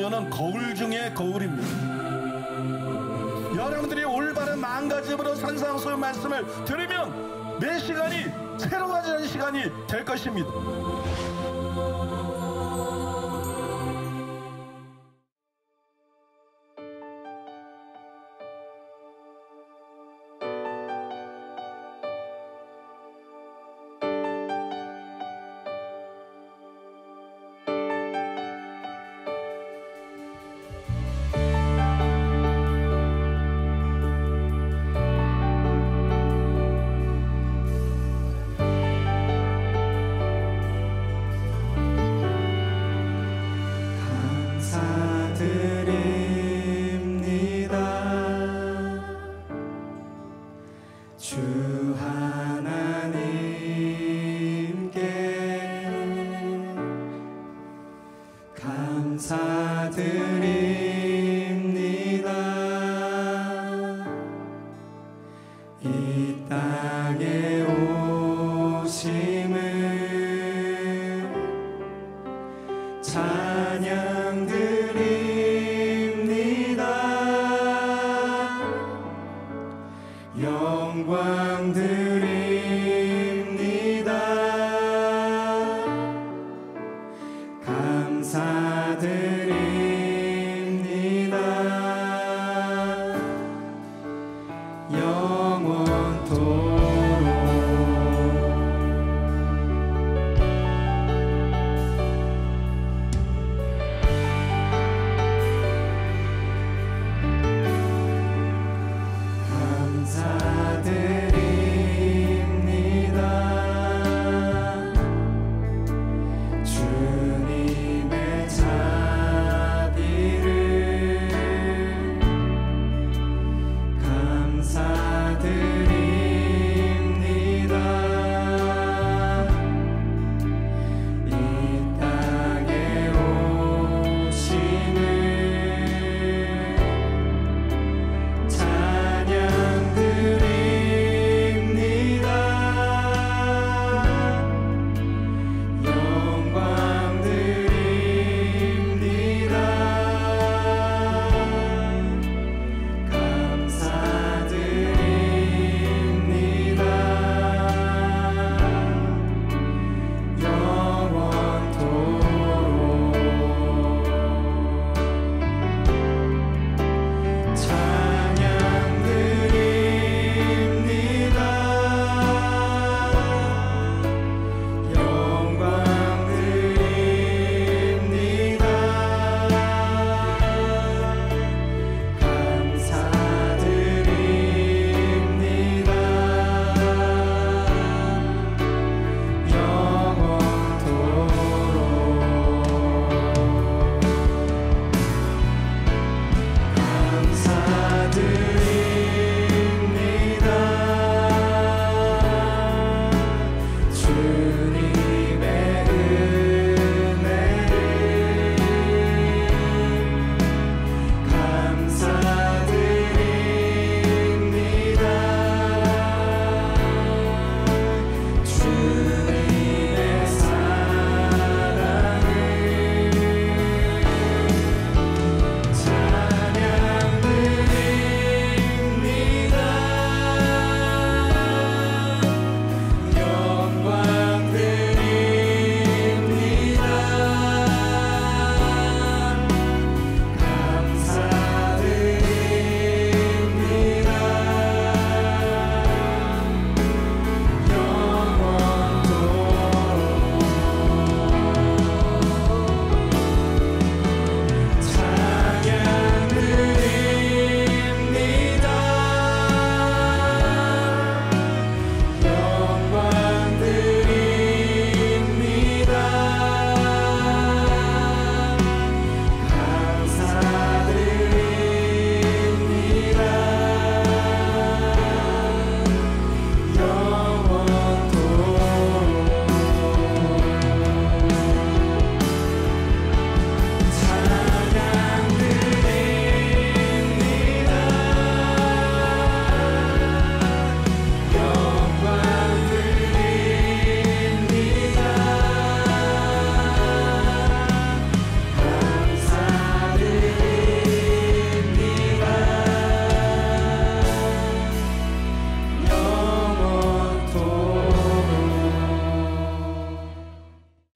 이거는 거울 중에 거울입니다. 여러분들이 올바른 마음가짐으로 산상수훈 말씀을 들으면 매 시간이 새로워지는 시간이 될 것입니다.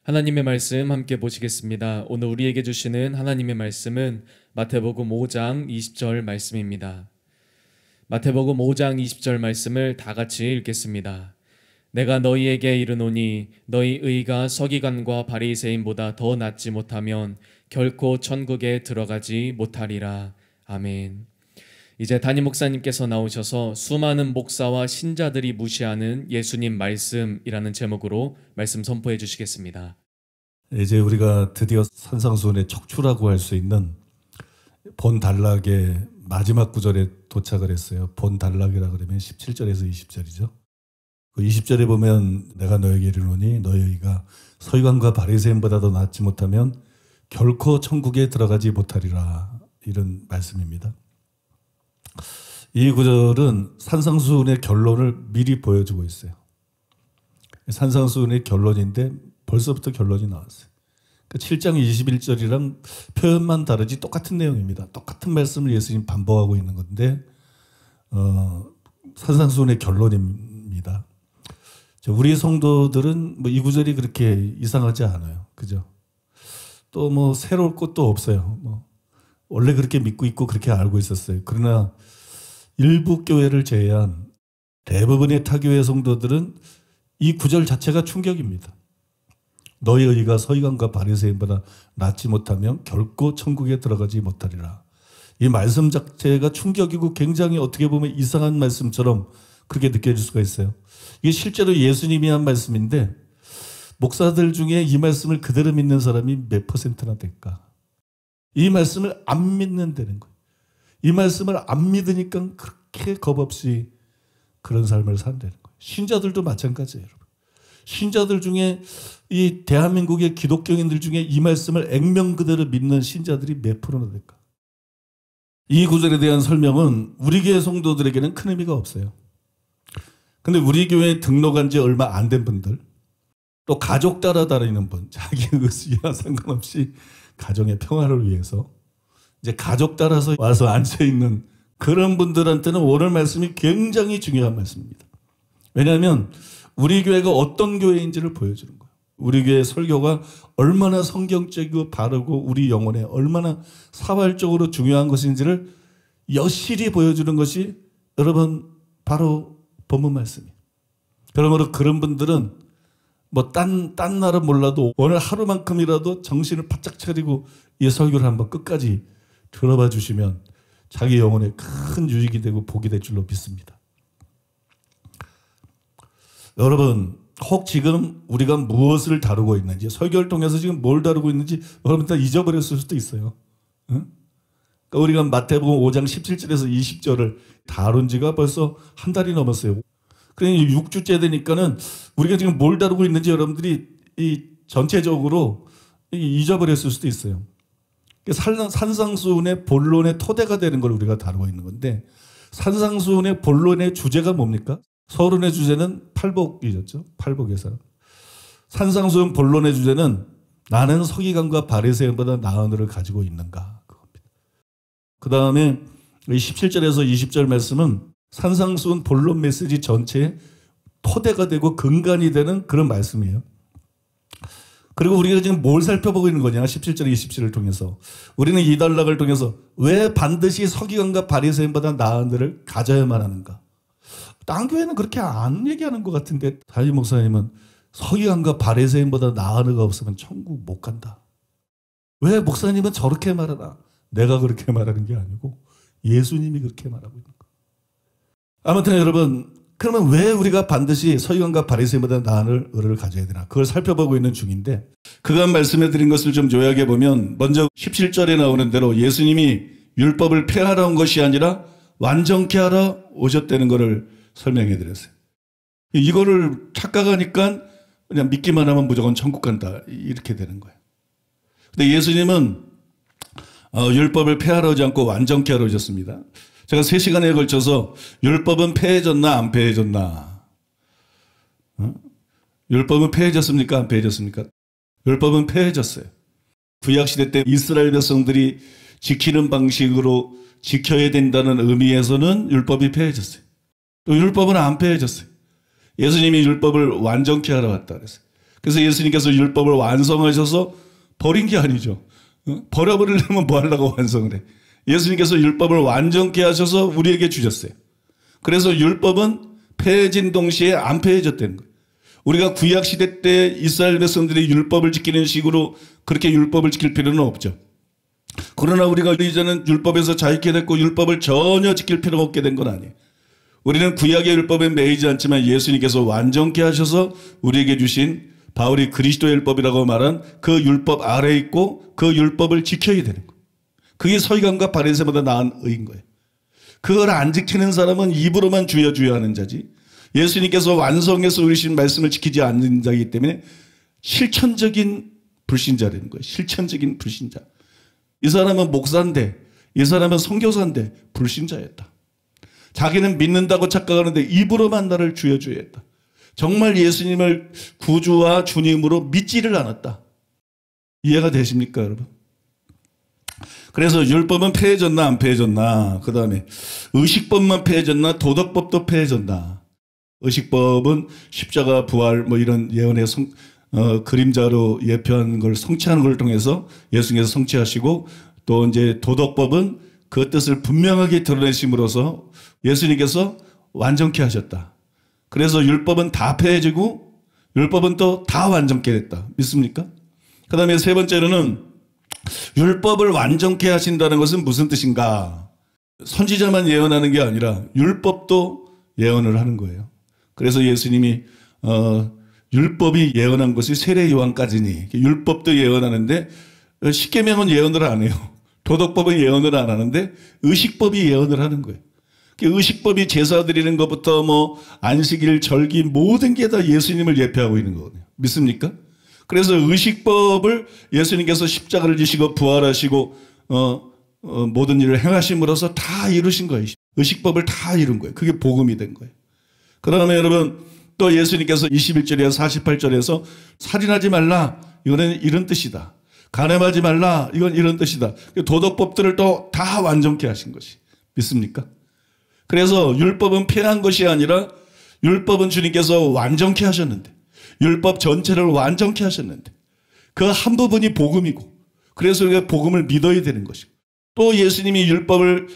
하나님의 말씀 함께 보시겠습니다. 오늘 우리에게 주시는 하나님의 말씀은 마태복음 5장 20절 말씀입니다. 마태복음 5장 20절 말씀을 다 같이 읽겠습니다. 내가 너희에게 이르노니 너희 의가 서기관과 바리새인보다 더 낫지 못하면 결코 천국에 들어가지 못하리라. 아멘. 이제 담임 목사님께서 나오셔서 수많은 목사와 신자들이 무시하는 예수님 말씀이라는 제목으로 말씀 선포해 주시겠습니다. 이제 우리가 드디어 산상수훈의 척추라고 할 수 있는 본 단락의 마지막 구절에 도착을 했어요. 본 단락이라 그러면 17절에서 20절이죠. 그 20절에 보면 내가 너에게 이르노니 너희 의가 서기관과 바리새인보다 더 낫지 못하면 결코 천국에 들어가지 못하리라, 이런 말씀입니다. 이 구절은 산상수훈의 결론을 미리 보여주고 있어요. 산상수훈의 결론인데 벌써부터 결론이 나왔어요. 7장 21절이랑 표현만 다르지 똑같은 내용입니다. 똑같은 말씀을 예수님 반복하고 있는 건데 산상수훈의 결론입니다. 우리 성도들은 이 구절이 그렇게 이상하지 않아요. 그죠? 또 새로울 것도 없어요. 원래 그렇게 믿고 있고 그렇게 알고 있었어요. 그러나 일부 교회를 제외한 대부분의 타교회 성도들은 이 구절 자체가 충격입니다. 너희 의가 서기관과 바리새인보다 낫지 못하면 결코 천국에 들어가지 못하리라. 이 말씀 자체가 충격이고 굉장히 어떻게 보면 이상한 말씀처럼 그렇게 느껴질 수가 있어요. 이게 실제로 예수님이 한 말씀인데 목사들 중에 이 말씀을 그대로 믿는 사람이 몇 %나 될까? 이 말씀을 안 믿는다는 거예요. 이 말씀을 안 믿으니까 그렇게 겁없이 그런 삶을 산다는 거예요. 신자들도 마찬가지예요, 여러분. 신자들 중에 이 대한민국의 기독교인들 중에 이 말씀을 액면 그대로 믿는 신자들이 몇 %나 될까? 이 구절에 대한 설명은 우리 교회 성도들에게는 큰 의미가 없어요. 근데 우리 교회에 등록한 지 얼마 안 된 분들, 또 가족 따라 다니는 분, 자기 의지와 상관없이 가정의 평화를 위해서 이제 가족 따라서 와서 앉아있는 그런 분들한테는 오늘 말씀이 굉장히 중요한 말씀입니다. 왜냐하면 우리 교회가 어떤 교회인지를 보여주는 거예요. 우리 교회 설교가 얼마나 성경적이고 바르고 우리 영혼에 얼마나 사활적으로 중요한 것인지를 여실히 보여주는 것이 여러분 바로 본문 말씀이에요. 그러므로 그런 분들은 딴 날은 몰라도 오늘 하루만큼이라도 정신을 바짝 차리고 이 설교를 한번 끝까지 들어봐 주시면 자기 영혼에 큰 유익이 되고 복이 될 줄로 믿습니다. 여러분, 혹 지금 우리가 무엇을 다루고 있는지, 설교를 통해서 지금 뭘 다루고 있는지 여러분 다 잊어버렸을 수도 있어요. 응? 그러니까 우리가 마태복음 5장 17절에서 20절을 다룬 지가 벌써 한 달이 넘었어요. 그러니까 6주째 되니까는 우리가 지금 뭘 다루고 있는지 여러분들이 전체적으로 잊어버렸을 수도 있어요. 산상수훈의 본론의 토대가 되는 걸 우리가 다루고 있는 건데, 산상수훈의 본론의 주제가 뭡니까? 서론의 주제는 팔복이었죠. 팔복에서. 산상수훈 본론의 주제는 나는 서기관과 바리새인보다 나은 의를 가지고 있는가, 그겁니다. 그 다음에 17절에서 20절 말씀은 산상수훈 본론 메시지 전체의 토대가 되고 근간이 되는 그런 말씀이에요. 그리고 우리가 지금 뭘 살펴보고 있는 거냐? 17절 27절을 통해서 우리는 이 단락을 통해서 왜 반드시 서기관과 바리새인보다 나은 의를 가져야만 하는가? 딴 교회는 그렇게 안 얘기하는 것 같은데 담임 목사님은 서기관과 바리새인보다 나은 의가 없으면 천국 못 간다. 왜 목사님은 저렇게 말하나? 내가 그렇게 말하는 게 아니고 예수님이 그렇게 말하고 있는 거예요. 아무튼 여러분, 그러면 왜 우리가 반드시 서기관과 바리새인보다 나은 의를 가져야 되나? 그걸 살펴보고 있는 중인데, 그간 말씀해 드린 것을 좀 요약해 보면, 먼저 17절에 나오는 대로 예수님이 율법을 폐하러 온 것이 아니라 완전케 하러 오셨다는 것을 설명해 드렸어요. 이거를 착각하니까 그냥 믿기만 하면 무조건 천국 간다, 이렇게 되는 거예요. 근데 예수님은 율법을 폐하러 오지 않고 완전케 하러 오셨습니다. 제가 3시간에 걸쳐서 율법은 폐해졌나 안 폐해졌나, 율법은 폐해졌습니까 안 폐해졌습니까? 율법은 폐해졌어요. 구약시대 때 이스라엘 백성들이 지키는 방식으로 지켜야 된다는 의미에서는 율법이 폐해졌어요. 또 율법은 안 폐해졌어요. 예수님이 율법을 완전케 하러 왔다 그랬어요. 그래서 예수님께서 율법을 완성하셔서 버린 게 아니죠. 버려버리려면 뭐 하려고 완성을 해. 예수님께서 율법을 완전케 하셔서 우리에게 주셨어요. 그래서 율법은 폐해진 동시에 안 폐해졌다는 거예요. 우리가 구약시대 때 이스라엘 백성들이 율법을 지키는 식으로 그렇게 율법을 지킬 필요는 없죠. 그러나 우리가 이제는 율법에서 자유케 됐고 율법을 전혀 지킬 필요가 없게 된 건 아니에요. 우리는 구약의 율법에 매이지 않지만 예수님께서 완전케 하셔서 우리에게 주신 바울이 그리스도의 율법이라고 말한 그 율법 아래에 있고 그 율법을 지켜야 되는 거예요. 그게 서기관과 바리새인보다 나은 의인 거예요. 그걸 안 지키는 사람은 입으로만 주여 주여 하는 자지, 예수님께서 완성해서 우리신 말씀을 지키지 않는 자이기 때문에 실천적인 불신자라는 거예요. 실천적인 불신자. 이 사람은 목사인데, 이 사람은 선교사인데 불신자였다. 자기는 믿는다고 착각하는데 입으로만 나를 주여 주여 했다. 정말 예수님을 구주와 주님으로 믿지를 않았다. 이해가 되십니까, 여러분? 그래서 율법은 폐해졌나 안 폐해졌나, 그 다음에 의식법만 폐해졌나 도덕법도 폐해졌나. 의식법은 십자가 부활 뭐 이런 예언의 그림자로 예표한 걸 성취하는 걸 통해서 예수님께서 성취하시고, 또 이제 도덕법은 그 뜻을 분명하게 드러내심으로써 예수님께서 완전케 하셨다. 그래서 율법은 다 폐해지고 율법은 또 다 완전케 됐다. 믿습니까? 그 다음에 세 번째로는 율법을 완전케 하신다는 것은 무슨 뜻인가? 선지자만 예언하는 게 아니라 율법도 예언을 하는 거예요. 그래서 예수님이 율법이 예언한 것이 세례 요한까지니, 율법도 예언하는데 십계명은 예언을 안 해요. 도덕법은 예언을 안 하는데 의식법이 예언을 하는 거예요. 의식법이 제사 드리는 것부터 뭐 안식일, 절기 모든 게 다 예수님을 예표하고 있는 거거든요. 믿습니까? 그래서 의식법을 예수님께서 십자가를 지시고 부활하시고 모든 일을 행하심으로써 다 이루신 거예요. 의식법을 다 이룬 거예요. 그게 복음이 된 거예요. 그다음에 여러분 또 예수님께서 21절에서 48절에서 살인하지 말라, 이거는 이런 뜻이다. 간음하지 말라, 이건 이런 뜻이다. 도덕법들을 또 다 완전케 하신 것이. 믿습니까? 그래서 율법은 폐한 것이 아니라 율법은 주님께서 완전케 하셨는데, 율법 전체를 완전케 하셨는데 그 한 부분이 복음이고, 그래서 우리가 복음을 믿어야 되는 것이고, 또 예수님이 율법을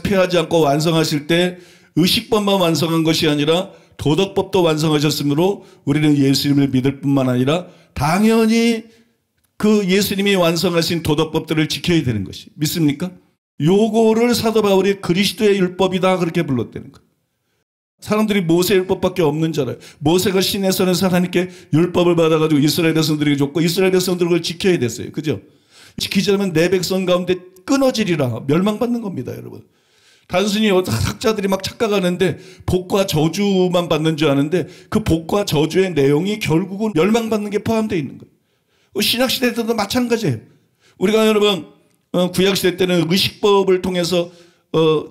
폐하지 않고 완성하실 때 의식법만 완성한 것이 아니라 도덕법도 완성하셨으므로 우리는 예수님을 믿을 뿐만 아니라 당연히 그 예수님이 완성하신 도덕법들을 지켜야 되는 것이. 믿습니까? 요거를 사도 바울이 그리스도의 율법이다 그렇게 불렀다는 거예요. 사람들이 모세 율법밖에 없는 줄 알아요. 모세가 시내에서는 하나님께 율법을 받아가지고 이스라엘 백성들에게 줬고 이스라엘 백성들은 그걸 지켜야 됐어요. 그죠? 지키지 않으면 내 백성 가운데 끊어지리라, 멸망받는 겁니다, 여러분. 단순히 학자들이 막 착각하는데 복과 저주만 받는 줄 아는데 그 복과 저주의 내용이 결국은 멸망받는 게 포함되어 있는 거예요. 신약시대 때도 마찬가지예요. 우리가 여러분 구약시대 때는 의식법을 통해서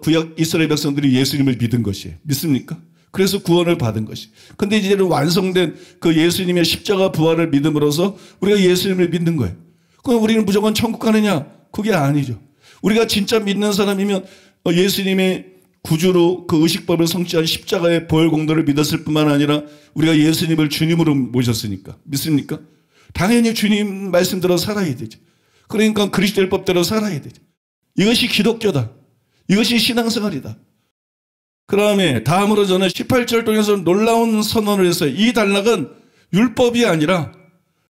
구약 이스라엘 백성들이 예수님을 믿은 것이에요. 믿습니까? 그래서 구원을 받은 것이. 근데 이제는 완성된 그 예수님의 십자가 부활을 믿음으로써 우리가 예수님을 믿는 거예요. 그럼 우리는 무조건 천국 가느냐? 그게 아니죠. 우리가 진짜 믿는 사람이면 예수님의 구주로 그 의식법을 성취한 십자가의 보혈 공로를 믿었을 뿐만 아니라 우리가 예수님을 주님으로 모셨으니까. 믿습니까? 당연히 주님 말씀대로 살아야 되죠. 그러니까 그리스도 율법대로 살아야 되죠. 이것이 기독교다. 이것이 신앙생활이다. 그 다음에 다음으로 저는 18절 통해서 놀라운 선언을 했어요. 이 단락은 율법이 아니라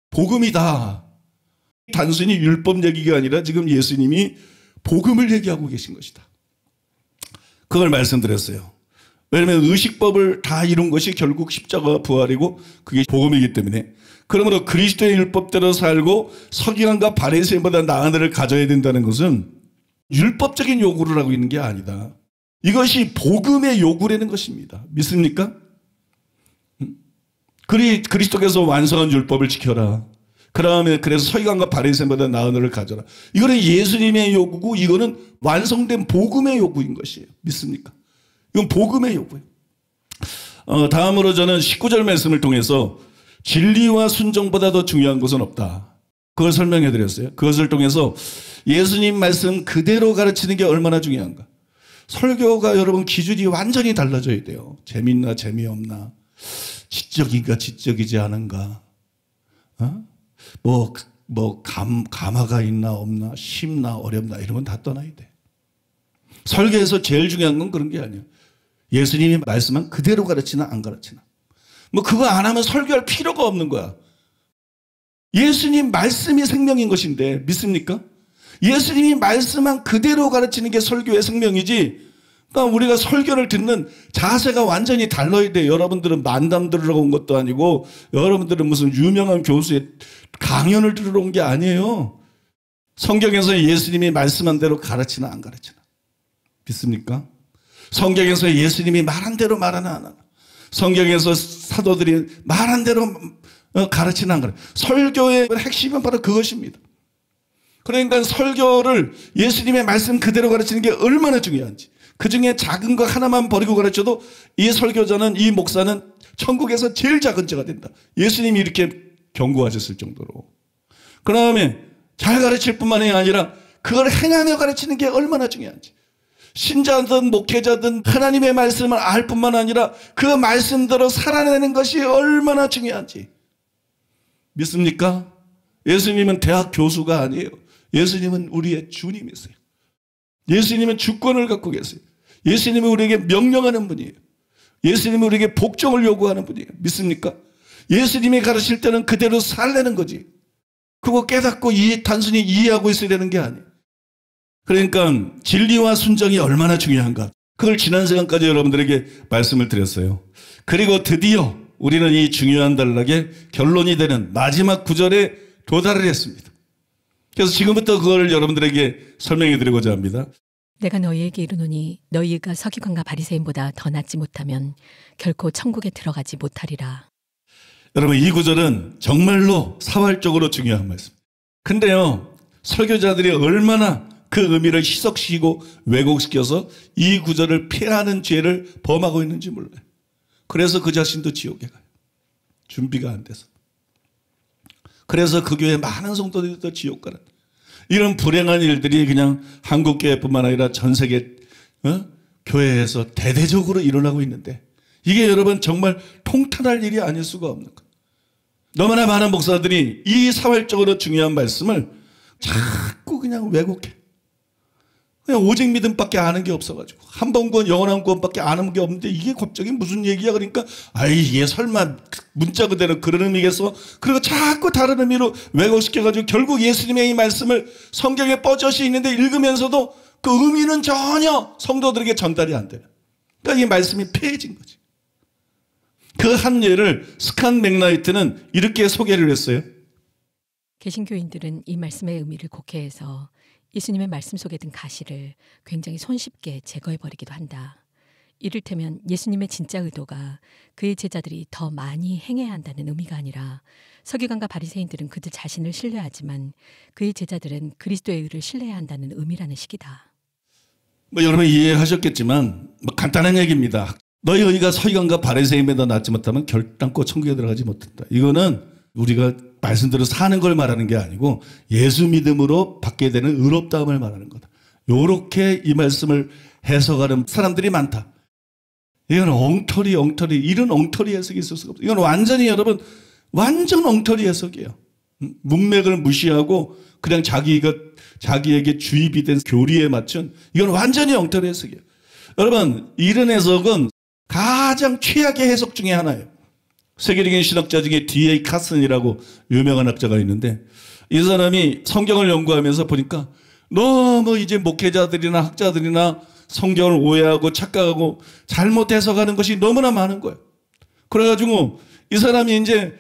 복음이다. 단순히 율법 얘기가 아니라 지금 예수님이 복음을 얘기하고 계신 것이다. 그걸 말씀드렸어요. 왜냐하면 의식법을 다 이룬 것이 결국 십자가 부활이고 그게 복음이기 때문에, 그러므로 그리스도의 율법대로 살고 서기관과 바리새인보다 나은 일을 가져야 된다는 것은 율법적인 요구를 하고 있는 게 아니다. 이것이 복음의 요구라는 것입니다. 믿습니까? 그리스도께서 완성한 율법을 지켜라. 그다음에 그래서 서기관과 바리새인보다 나은 일을 가져라. 이거는 예수님의 요구고 이거는 완성된 복음의 요구인 것이에요. 믿습니까? 이건 복음의 요구예요. 다음으로 저는 19절 말씀을 통해서 진리와 순종보다 더 중요한 것은 없다. 그걸 설명해 드렸어요. 그것을 통해서 예수님 말씀 그대로 가르치는 게 얼마나 중요한가. 설교가 여러분 기준이 완전히 달라져야 돼요. 재밌나 재미없나, 지적인가 지적이지 않은가, 가마가 있나 없나 쉽나 어렵나 이런 건 다 떠나야 돼. 설교에서 제일 중요한 건 그런 게 아니야. 예수님이 말씀한 그대로 가르치나 안 가르치나. 뭐 그거 안 하면 설교할 필요가 없는 거야. 예수님 말씀이 생명인 것인데 믿습니까? 예수님이 말씀한 그대로 가르치는 게 설교의 생명이지. 그러니까 우리가 설교를 듣는 자세가 완전히 달라야 돼. 여러분들은 만담 들으러 온 것도 아니고 여러분들은 무슨 유명한 교수의 강연을 들으러 온 게 아니에요. 성경에서 예수님이 말씀한 대로 가르치나 안 가르치나. 믿습니까? 성경에서 예수님이 말한 대로 말하나 안 하나. 성경에서 사도들이 말한 대로 가르치나 안 가르치나. 설교의 핵심은 바로 그것입니다. 그러니까 설교를 예수님의 말씀 그대로 가르치는 게 얼마나 중요한지. 그 중에 작은 거 하나만 버리고 가르쳐도 이 설교자는, 이 목사는 천국에서 제일 작은 자가 된다. 예수님이 이렇게 경고하셨을 정도로. 그 다음에 잘 가르칠 뿐만이 아니라 그걸 행하며 가르치는 게 얼마나 중요한지. 신자든 목회자든 하나님의 말씀을 알 뿐만 아니라 그 말씀대로 살아내는 것이 얼마나 중요한지. 믿습니까? 예수님은 대학 교수가 아니에요. 예수님은 우리의 주님이세요. 예수님은 주권을 갖고 계세요. 예수님은 우리에게 명령하는 분이에요. 예수님은 우리에게 복종을 요구하는 분이에요. 믿습니까? 예수님이 가르칠 때는 그대로 살려는 거지. 그거 깨닫고 단순히 이해하고 있어야 되는 게 아니에요. 그러니까 진리와 순종이 얼마나 중요한가. 그걸 지난 시간까지 여러분들에게 말씀을 드렸어요. 그리고 드디어 우리는 이 중요한 단락의 결론이 되는 마지막 구절에 도달을 했습니다. 그래서 지금부터 그걸 여러분들에게 설명해 드리고자 합니다. 내가 너희에게 이르노니 너희가 서기관과 바리새인보다 더 낫지 못하면 결코 천국에 들어가지 못하리라. 여러분 이 구절은 정말로 사활적으로 중요한 말씀. 근데요 설교자들이 얼마나 그 의미를 희석시키고 왜곡시켜서 이 구절을 폐하는 죄를 범하고 있는지 몰라요. 그래서 그 자신도 지옥에 가요. 준비가 안 돼서. 그래서 그 교회 많은 성도들이 또 지옥 가는 이런 불행한 일들이 그냥 한국교회뿐만 아니라 전 세계 교회에서 대대적으로 일어나고 있는데 이게 여러분 정말 통탄할 일이 아닐 수가 없는 거예요. 너무나 많은 목사들이 이 사활적으로 중요한 말씀을 자꾸 그냥 왜곡해. 그냥 오직 믿음밖에 아는 게 없어가지고 한 번 구원 영원한 구원밖에 아는 게 없는데 이게 갑자기 무슨 얘기야. 그러니까 이게 설마 문자 그대로 그런 의미겠어. 그리고 자꾸 다른 의미로 왜곡시켜가지고 결국 예수님의 이 말씀을 성경에 뻗젖이 있는데 읽으면서도 그 의미는 전혀 성도들에게 전달이 안 돼요. 그러니까 이 말씀이 폐해진 거지. 그 한 예를 스칸 맥나이트는 이렇게 소개를 했어요. 개신교인들은 이 말씀의 의미를 곡해해서 예수님의 말씀 속에 든 가시를 굉장히 손쉽게 제거해버리기도 한다. 이를테면 예수님의 진짜 의도가 그의 제자들이 더 많이 행해야 한다는 의미가 아니라 서기관과 바리새인들은 그들 자신을 신뢰하지만 그의 제자들은 그리스도의 의를 신뢰해야 한다는 의미라는 식이다. 여러분 이해하셨겠지만 간단한 얘기입니다. 너희 의가 서기관과 바리새인보다 낫지 못하면 결단코 천국에 들어가지 못한다. 이거는 우리가 말씀대로 사는 걸 말하는 게 아니고 예수 믿음으로 받게 되는 의롭다함을 말하는 거다. 요렇게 이 말씀을 해석하는 사람들이 많다. 이건 엉터리 이런 엉터리 해석이 있을 수가 없어요. 이건 완전히 여러분 완전 엉터리 해석이에요. 문맥을 무시하고 그냥 자기에게 주입이 된 교리에 맞춘 이건 완전히 엉터리 해석이에요. 여러분 이런 해석은 가장 최악의 해석 중에 하나예요. 세계적인 신학자 중에 D.A. 카슨이라고 유명한 학자가 있는데 이 사람이 성경을 연구하면서 보니까 너무 이제 목회자들이나 학자들이나 성경을 오해하고 착각하고 잘못 해석하는 것이 너무나 많은 거예요. 그래가지고 이 사람이 이제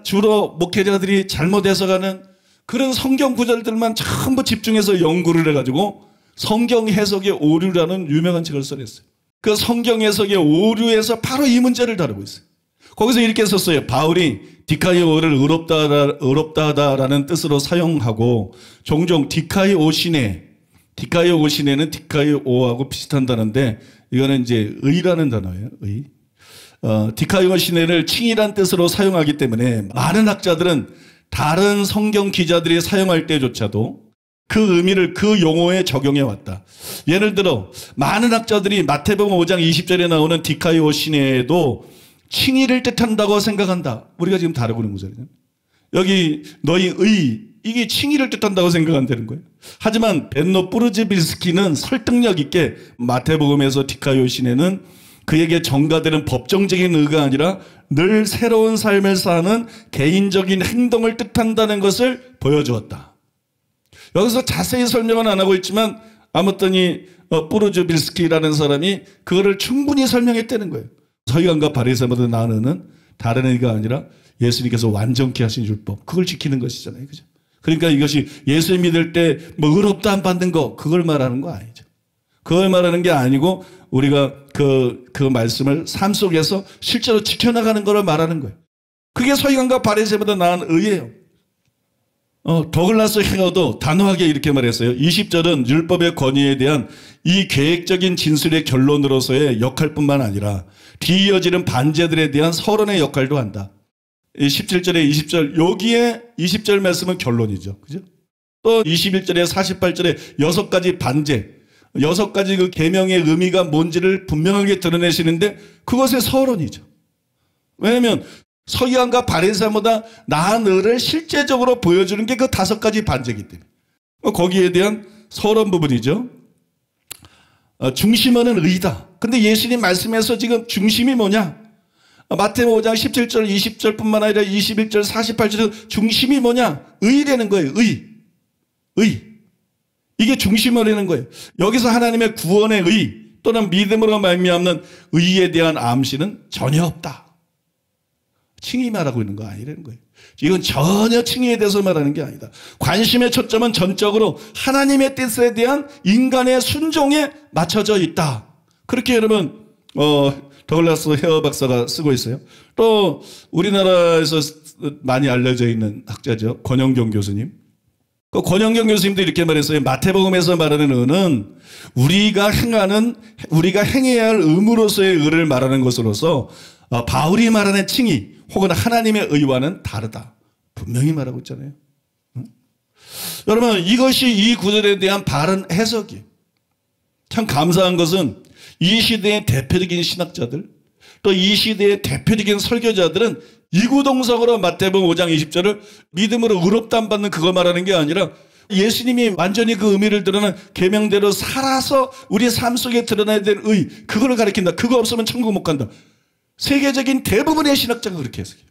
주로 목회자들이 잘못 해석하는 그런 성경 구절들만 전부 집중해서 연구를 해가지고 성경 해석의 오류라는 유명한 책을 써냈어요. 그 성경 해석의 오류에서 바로 이 문제를 다루고 있어요. 거기서 이렇게 썼어요. 바울이 디카이오를 의롭다하다라는 뜻으로 사용하고 종종 디카이오시네, 디카이오시네는 디카이오하고 비슷한 단어인데 이거는 이제 의라는 단어예요. 의. 디카이오시네를 칭이란 뜻으로 사용하기 때문에 많은 학자들은 다른 성경 기자들이 사용할 때조차도 그 의미를 그 용어에 적용해 왔다. 예를 들어 많은 학자들이 마태복음 5장 20절에 나오는 디카이오시네에도 칭의를 뜻한다고 생각한다. 우리가 지금 다루고 있는 구절이죠. 여기 너희 이게 칭의를 뜻한다고 생각한다는 거예요. 하지만 벤노 뿌르즈빌스키는 설득력 있게 마태복음에서 디카요 시내는 그에게 전가되는 법정적인 의가 아니라 늘 새로운 삶을 사는 개인적인 행동을 뜻한다는 것을 보여주었다. 여기서 자세히 설명은 안 하고 있지만 아무튼 뿌르즈빌스키라는 사람이 그거를 충분히 설명했다는 거예요. 서기관과 바리새인보다 나은 의는 다른 의가 아니라 예수님께서 완전케 하신 율법, 그걸 지키는 것이잖아요. 그죠? 그러니까 이것이 예수 믿을 때 뭐 의롭다 안 받는 거, 그걸 말하는 거 아니죠. 그걸 말하는 게 아니고 우리가 그 말씀을 삶 속에서 실제로 지켜나가는 걸 말하는 거예요. 그게 서기관과 바리새인보다 나은 의예요. 더글라스 헤어도 단호하게 이렇게 말했어요. 20절은 율법의 권위에 대한 이 계획적인 진술의 결론으로서의 역할뿐만 아니라 뒤이어지는 반제들에 대한 서론의 역할도 한다. 17절에 20절, 여기에 20절 말씀은 결론이죠. 그죠? 또 21절에 48절에 6가지 반제, 6가지 그 계명의 의미가 뭔지를 분명하게 드러내시는데 그것의 서론이죠. 왜냐하면 서기관과 바리새인보다 나은 의를 실제적으로 보여주는 게 그 5가지 반제이기 때문에 거기에 대한 서론 부분이죠. 중심은 의다. 근데 예수님 말씀에서 지금 중심이 뭐냐? 마태복음 5장 17절 20절뿐만 아니라 21절 48절 중심이 뭐냐? 의라는 거예요. 의. 이게 중심이라는 거예요. 여기서 하나님의 구원의 의 또는 믿음으로 말미암는 의에 대한 암시는 전혀 없다. 칭의 말하고 있는 거 아니라는 거예요. 이건 전혀 칭의에 대해서 말하는 게 아니다. 관심의 초점은 전적으로 하나님의 뜻에 대한 인간의 순종에 맞춰져 있다. 그렇게 여러분 더글라스 헤어 박사가 쓰고 있어요. 또 우리나라에서 많이 알려져 있는 학자죠. 권영경 교수님. 그 권영경 교수님도 이렇게 말했어요. 마태복음에서 말하는 의는 우리가 행해야 할 의무로서의 의를 말하는 것으로서 바울이 말하는 칭의 혹은 하나님의 의와는 다르다. 분명히 말하고 있잖아요. 여러분 이것이 이 구절에 대한 바른 해석이에요. 참 감사한 것은 이 시대의 대표적인 신학자들 또 이 시대의 대표적인 설교자들은 이구동성으로 마태복음 5장 20절을 믿음으로 의롭다 안 받는 그거 말하는 게 아니라 예수님이 완전히 그 의미를 드러낸 계명대로 살아서 우리 삶 속에 드러나야 될 의, 그거를 가리킨다. 그거 없으면 천국 못 간다. 세계적인 대부분의 신학자가 그렇게 해석해요.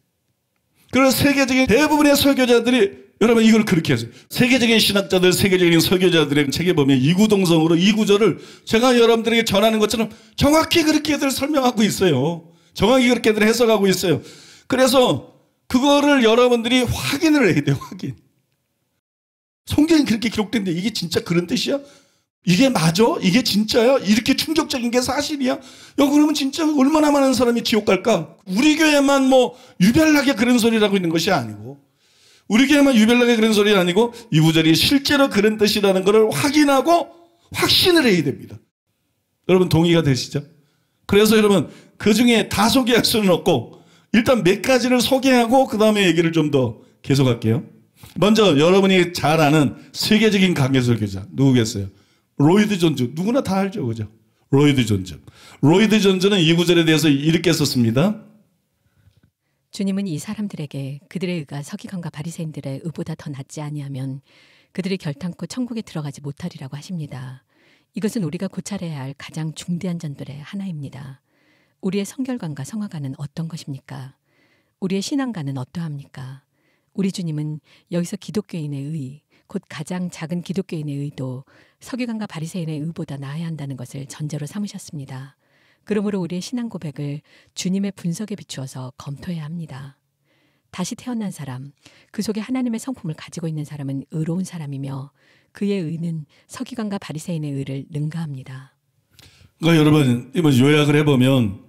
그래서 세계적인 대부분의 설교자들이 여러분 이걸 그렇게 해서 세계적인 신학자들, 세계적인 설교자들의 책에 보면 이구동성으로 이 구절을 제가 여러분들에게 전하는 것처럼 정확히 그렇게들 설명하고 있어요. 정확히 그렇게들 해석하고 있어요. 그래서 그거를 여러분들이 확인을 해야 돼요. 확인. 성경이 그렇게 기록된데 이게 진짜 그런 뜻이야? 이게 맞아? 이게 진짜야? 이렇게 충격적인 게 사실이야? 그러면 진짜 얼마나 많은 사람이 지옥 갈까? 우리 교회만 뭐 유별나게 그런 소리를 하고 있는 것이 아니고 우리 교회만 유별나게 그런 소리 아니고 이 구절이 실제로 그런 뜻이라는 것을 확인하고 확신을 해야 됩니다. 여러분 동의가 되시죠? 그래서 여러분 그 중에 다 소개할 수는 없고 일단 몇 가지를 소개하고 그 다음에 얘기를 좀 더 계속할게요. 먼저 여러분이 잘 아는 세계적인 강해 설교자 누구겠어요? 로이드 존즈. 누구나 다 알죠. 그죠? 로이드 존즈. 로이드 존즈는 이 구절에 대해서 이렇게 썼습니다. 주님은 이 사람들에게 그들의 의가 서기관과 바리새인들의 의보다 더 낫지 아니하면 그들이 결탄코 천국에 들어가지 못하리라고 하십니다. 이것은 우리가 고찰해야 할 가장 중대한 전들의 하나입니다. 우리의 성결관과 성화관은 어떤 것입니까? 우리의 신앙관은 어떠합니까? 우리 주님은 여기서 기독교인의 의, 곧 가장 작은 기독교인의 의도 서기관과 바리새인의 의보다 나아야 한다는 것을 전제로 삼으셨습니다. 그러므로 우리의 신앙 고백을 주님의 분석에 비추어서 검토해야 합니다. 다시 태어난 사람, 그 속에 하나님의 성품을 가지고 있는 사람은 의로운 사람이며 그의 의는 서기관과 바리새인의 의를 능가합니다. 그러니까 여러분 이번 요약을 해보면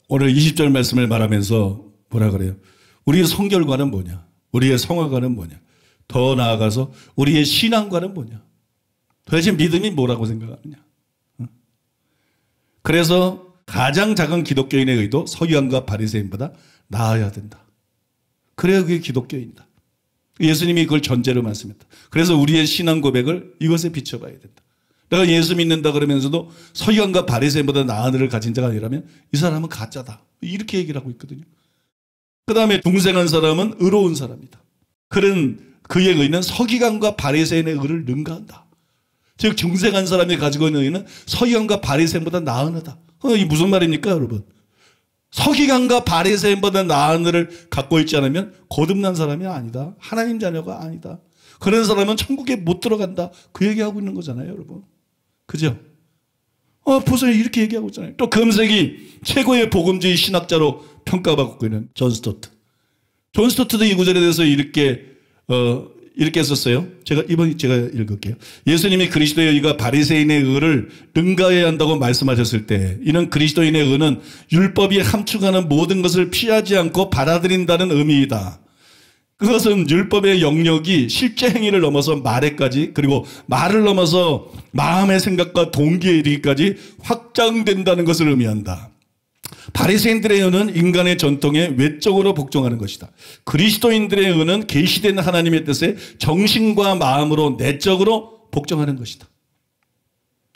오늘 20절 말씀을 말하면서 뭐라 그래요? 우리의 성결관은 뭐냐? 우리의 성화관은 뭐냐? 더 나아가서 우리의 신앙관은 뭐냐? 도대체 믿음이 뭐라고 생각하느냐? 그래서 가장 작은 기독교인의 의도 서기관과 바리새인보다 나아야 된다. 그래야 그게 기독교인이다. 예수님이 그걸 전제로 말씀했다. 그래서 우리의 신앙 고백을 이것에 비춰봐야 된다. 내가 예수 믿는다 그러면서도 서기관과 바리새인보다 나은 의를 가진 자가 아니라면 이 사람은 가짜다. 이렇게 얘기를 하고 있거든요. 그 다음에 중생한 사람은 의로운 사람이다. 그런 그의 의는 서기관과 바리새인의 의를 능가한다. 즉 중생한 사람이 가지고 있는 의는 서기관과 바리새인보다 나은 의다. 이게 무슨 말입니까 여러분? 서기관과 바리새인보다 나은 의를 갖고 있지 않으면 거듭난 사람이 아니다. 하나님 자녀가 아니다. 그런 사람은 천국에 못 들어간다. 그 얘기하고 있는 거잖아요 여러분. 그죠? 보세요. 이렇게 얘기하고 있잖아요. 또 금세기 최고의 복음주의 신학자로 평가받고 있는 존 스토트. 존 스토트도 이 구절에 대해서 이렇게 썼어요. 제가 읽을게요. 예수님이 그리스도의 의가 바리새인의 의를 능가해야 한다고 말씀하셨을 때 이는 그리스도인의 의는 율법이 함축하는 모든 것을 피하지 않고 받아들인다는 의미이다. 그것은 율법의 영역이 실제 행위를 넘어서 말에까지 그리고 말을 넘어서 마음의 생각과 동기에 이르기까지 확장된다는 것을 의미한다. 바리새인들의 의는 인간의 전통에 외적으로 복종하는 것이다. 그리스도인들의 의는 계시된 하나님의 뜻에 정신과 마음으로 내적으로 복종하는 것이다.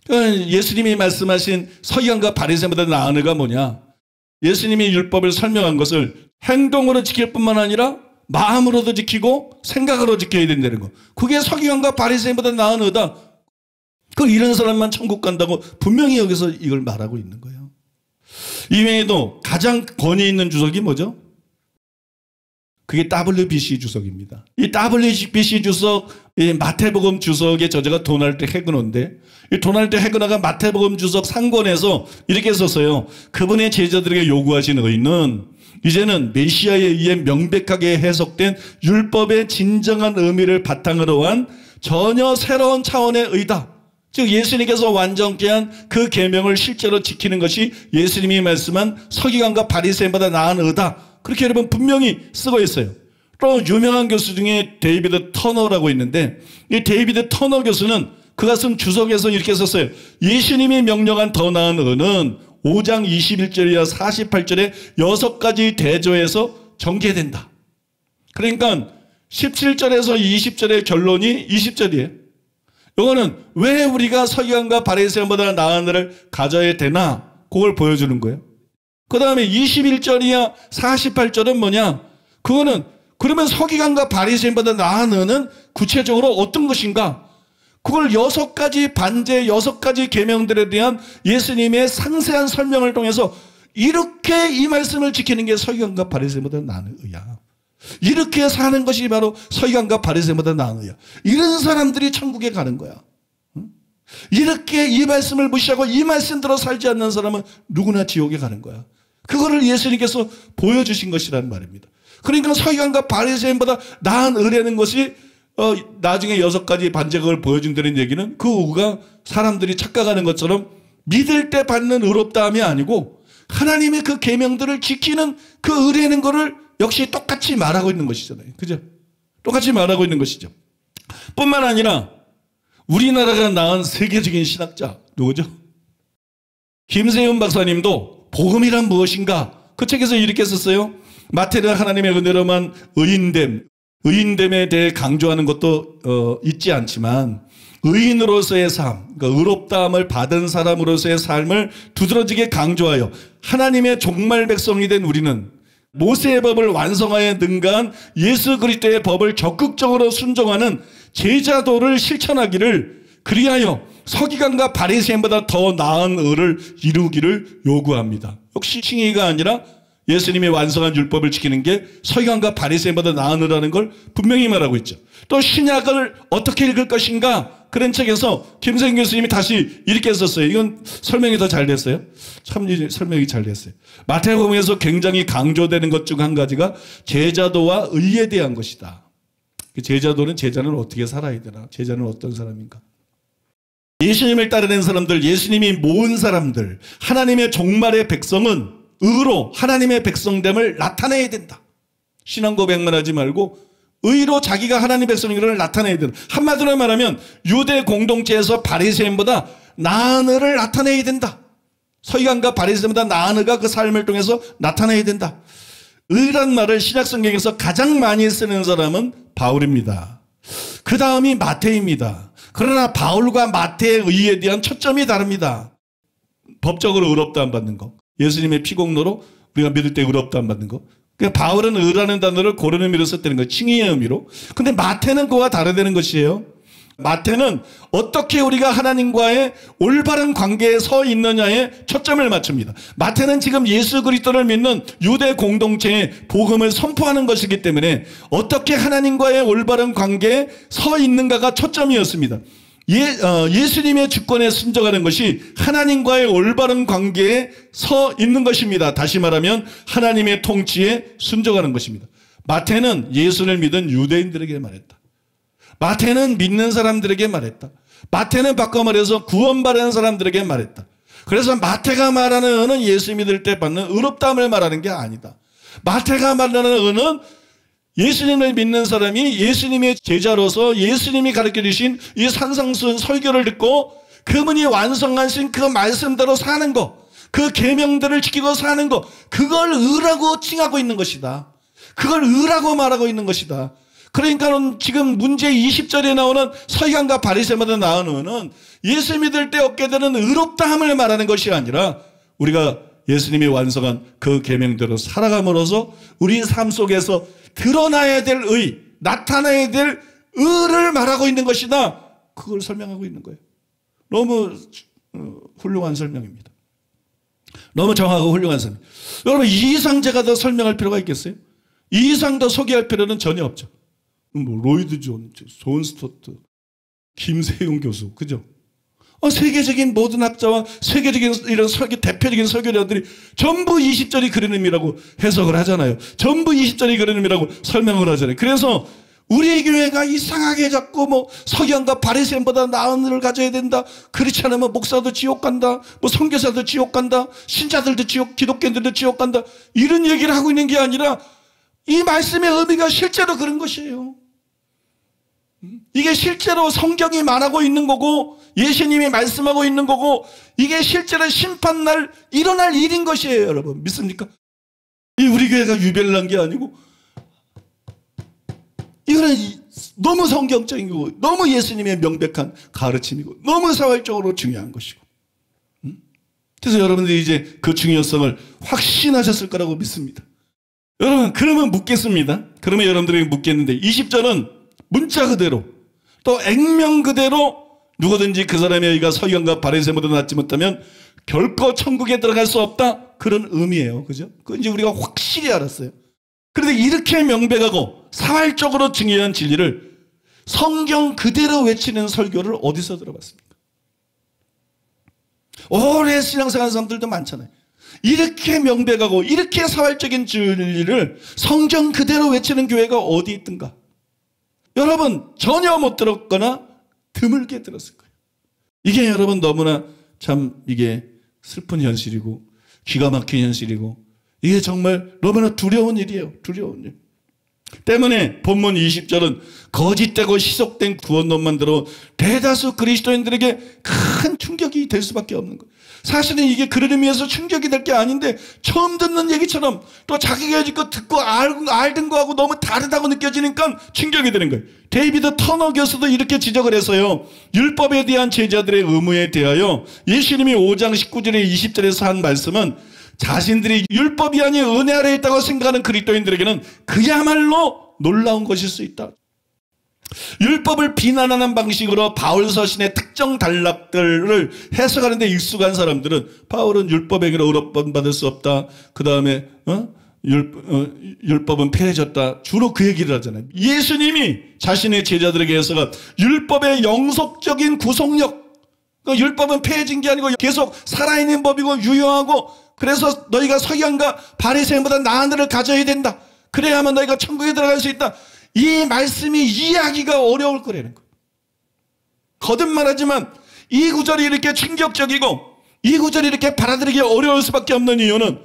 그러니까 예수님이 말씀하신 서기관과 바리새인보다 나은 의가 뭐냐? 예수님이 율법을 설명한 것을 행동으로 지킬 뿐만 아니라 마음으로도 지키고 생각으로 지켜야 된다는 거. 그게 서기관과 바리새인보다 나은 의다. 이런 사람만 천국 간다고 분명히 여기서 이걸 말하고 있는 거예요. 이외에도 가장 권위 있는 주석이 뭐죠? 그게 WBC 주석입니다. 이 WBC 주석, 이 마태복음 주석의 저자가 도널드 헤그너인데 이 도널드 헤그너가 마태복음 주석 상권에서 이렇게 썼어요. 그분의 제자들에게 요구하신 의는 이제는 메시아에 의해 명백하게 해석된 율법의 진정한 의미를 바탕으로 한 전혀 새로운 차원의 의다. 즉 예수님께서 완전케 한 그 계명을 실제로 지키는 것이 예수님이 말씀한 서기관과 바리새인보다 나은 의다. 그렇게 여러분 분명히 쓰고 있어요. 또 유명한 교수 중에 데이비드 터너라고 있는데 이 데이비드 터너 교수는 그가 쓴 주석에서 이렇게 썼어요. 예수님이 명령한 더 나은 의는 5장 21절이나 48절에 6가지 대조에서 전개된다. 그러니까 17절에서 20절의 결론이 20절이에요. 이거는 왜 우리가 서기관과 바리새인보다 나은 의를 가져야 되나 그걸 보여주는 거예요. 그 다음에 21절이야 48절은 뭐냐? 그거는 그러면 서기관과 바리새인보다 나은 의는 구체적으로 어떤 것인가? 그걸 6가지 반제 6가지 계명들에 대한 예수님의 상세한 설명을 통해서 이렇게 이 말씀을 지키는 게 서기관과 바리새인보다 나은 의야. 이렇게 사는 것이 바로 서기관과 바리새인보다 나은 의야. 이런 사람들이 천국에 가는 거야. 이렇게 이 말씀을 무시하고 이 말씀대로 살지 않는 사람은 누구나 지옥에 가는 거야. 그거를 예수님께서 보여주신 것이라는 말입니다. 그러니까 서기관과 바리새인보다 나은 의라는 것이 나중에 6가지 반제각을 보여준다는 얘기는 그 의가 사람들이 착각하는 것처럼 믿을 때 받는 의롭다함이 아니고 하나님의 그 계명들을 지키는 그 의라는 거를 역시 똑같이 말하고 있는 것이잖아요. 그죠? 똑같이 말하고 있는 것이죠. 뿐만 아니라 우리나라가 낳은 세계적인 신학자 누구죠? 김세윤 박사님도 복음이란 무엇인가? 그 책에서 이렇게 썼어요. 마태는 하나님의 은혜로만 의인됨에 대해 강조하는 것도 있지 않지만 의인으로서의 삶, 그러니까 의롭다함을 받은 사람으로서의 삶을 두드러지게 강조하여 하나님의 종말 백성이 된 우리는 모세의 법을 완성하여 능가한 예수 그리스도의 법을 적극적으로 순종하는 제자도를 실천하기를 그리하여 서기관과 바리새인보다 더 나은 의를 이루기를 요구합니다. 역시 칭의가 아니라 예수님이 완성한 율법을 지키는 게 서기관과 바리새인보다 나은 의라는 걸 분명히 말하고 있죠. 또 신약을 어떻게 읽을 것인가 그런 책에서 김세윤 교수님이 다시 이렇게 썼어요. 이건 설명이 더 잘 됐어요. 참 설명이 잘 됐어요. 마태복음에서 굉장히 강조되는 것 중 한 가지가 제자도와 의에 대한 것이다. 제자는 어떻게 살아야 되나? 제자는 어떤 사람인가? 예수님을 따르는 사람들, 예수님이 모은 사람들, 하나님의 종말의 백성은 의로 하나님의 백성됨을 나타내야 된다. 신앙 고백만 하지 말고 의로 자기가 하나님의 백성인 것을 나타내야 된다. 한마디로 말하면 유대 공동체에서 바리새인보다 나은 의를 나타내야 된다. 서기관과 바리새인보다 나은 의가 그 삶을 통해서 나타내야 된다. 의란 말을 신약 성경에서 가장 많이 쓰는 사람은 바울입니다. 그 다음이 마태입니다. 그러나 바울과 마태의 의에 대한 초점이 다릅니다. 법적으로 의롭다 안 받는 거, 예수님의 피공로로 우리가 믿을 때 의롭다 안 받는 거, 그러니까 바울은 의라는 단어를 그런 의미로 썼다는 거예요. 칭의의 의미로. 근데 마태는 그와 다르다는 것이에요. 마태는 어떻게 우리가 하나님과의 올바른 관계에 서 있느냐에 초점을 맞춥니다. 마태는 지금 예수 그리스도를 믿는 유대 공동체에 복음을 선포하는 것이기 때문에 어떻게 하나님과의 올바른 관계에 서 있는가가 초점이었습니다. 예수님의 주권에 순종하는 것이 하나님과의 올바른 관계에 서 있는 것입니다. 다시 말하면 하나님의 통치에 순종하는 것입니다. 마태는 예수를 믿은 유대인들에게 말했다. 마태는 믿는 사람들에게 말했다. 마태는 바꿔 말해서 구원받은 사람들에게 말했다. 그래서 마태가 말하는 은은 예수 믿을 때 받는 의롭다함을 말하는 게 아니다. 마태가 말하는 은은 예수님을 믿는 사람이 예수님의 제자로서 예수님이 가르쳐 주신 이 산상수훈 설교를 듣고 그분이 완성하신 그 말씀대로 사는 것, 그 계명들을 지키고 사는 것, 그걸 의라고 칭하고 있는 것이다. 그걸 의라고 말하고 있는 것이다. 그러니까 지금 문제 20절에 나오는 서기관과 바리새인마다 나오는 의는 예수 믿을 때 얻게 되는 의롭다함을 말하는 것이 아니라 우리가 예수님이 완성한 그 계명대로 살아감으로써 우리 삶 속에서 드러나야 될 의, 나타나야 될 의를 말하고 있는 것이다. 그걸 설명하고 있는 거예요. 너무 훌륭한 설명입니다. 너무 정하고 훌륭한 설명. 여러분, 이 이상 제가 더 설명할 필요가 있겠어요? 이 이상 더 소개할 필요는 전혀 없죠. 뭐 로이드 존스, 존 스토트, 김세용 교수, 그죠? 세계적인 모든 학자와 세계적인 이런 대표적인 설교자들이 전부 20절이 그런 의미라고 해석을 하잖아요. 전부 20절이 그런 의미라고 설명을 하잖아요. 그래서 우리 교회가 이상하게 자꾸 뭐 서기관과 바리새인보다 나은 의를 가져야 된다. 그렇지 않으면 목사도 지옥 간다. 뭐 선교사도 지옥 간다. 신자들도 지옥, 기독교인들도 지옥 간다. 이런 얘기를 하고 있는 게 아니라 이 말씀의 의미가 실제로 그런 것이에요. 이게 실제로 성경이 말하고 있는 거고 예수님이 말씀하고 있는 거고 이게 실제로 심판날 일어날 일인 것이에요. 여러분 믿습니까? 이 우리 교회가 유별난 게 아니고 이거는 너무 성경적인 거고 너무 예수님의 명백한 가르침이고 너무 사회적으로 중요한 것이고 그래서 여러분들이 이제 그 중요성을 확신하셨을 거라고 믿습니다. 여러분 그러면 묻겠습니다. 그러면 여러분들에게 묻겠는데 20절은 문자 그대로 또 액면 그대로 누구든지 그 사람의 의가 서기관과 바리새인보다 낫지 못하면 결코 천국에 들어갈 수 없다. 그런 의미예요. 그죠? 그건 이제 우리가 확실히 알았어요. 그런데 이렇게 명백하고 사활적으로 중요한 진리를 성경 그대로 외치는 설교를 어디서 들어봤습니까? 오래 신앙생활 사람들도 많잖아요. 이렇게 명백하고 이렇게 사활적인 진리를 성경 그대로 외치는 교회가 어디 있던가? 여러분 전혀 못 들었거나 드물게 들었을 거예요. 이게 여러분 너무나 참 이게 슬픈 현실이고 기가 막힌 현실이고 이게 정말 너무나 두려운 일이에요. 두려운 일. 때문에 본문 20절은 거짓되고 희석된 구원론만 들어 대다수 그리스도인들에게 큰 충격이 될 수밖에 없는 거예요. 사실은 이게 그런 의미에서 충격이 될 게 아닌데 처음 듣는 얘기처럼 또 자기가 이거 듣고 알던 거하고 너무 다르다고 느껴지니까 충격이 되는 거예요. 데이비드 터너 교수도 이렇게 지적을 해서요. 율법에 대한 제자들의 의무에 대하여 예수님이 5장 19절에 20절에서 한 말씀은 자신들이 율법이 아닌 은혜 아래에 있다고 생각하는 그리스도인들에게는 그야말로 놀라운 것일 수 있다. 율법을 비난하는 방식으로 바울 서신의 특정 단락들을 해석하는 데 익숙한 사람들은 바울은 율법에게로 의롭다 받을 수 없다. 그 다음에 율법은 폐해졌다. 주로 그 얘기를 하잖아요. 예수님이 자신의 제자들에게 해석한 율법의 영속적인 구속력, 율법은 폐해진 게 아니고 계속 살아있는 법이고 유효하고 그래서 너희가 서기관과 바리새인보다 나은 의를 가져야 된다. 그래야만 너희가 천국에 들어갈 수 있다. 이 말씀이 이해하기가 어려울 거라는 거예요. 거듭말하지만 이 구절이 이렇게 충격적이고 이 구절이 이렇게 받아들이기 어려울 수밖에 없는 이유는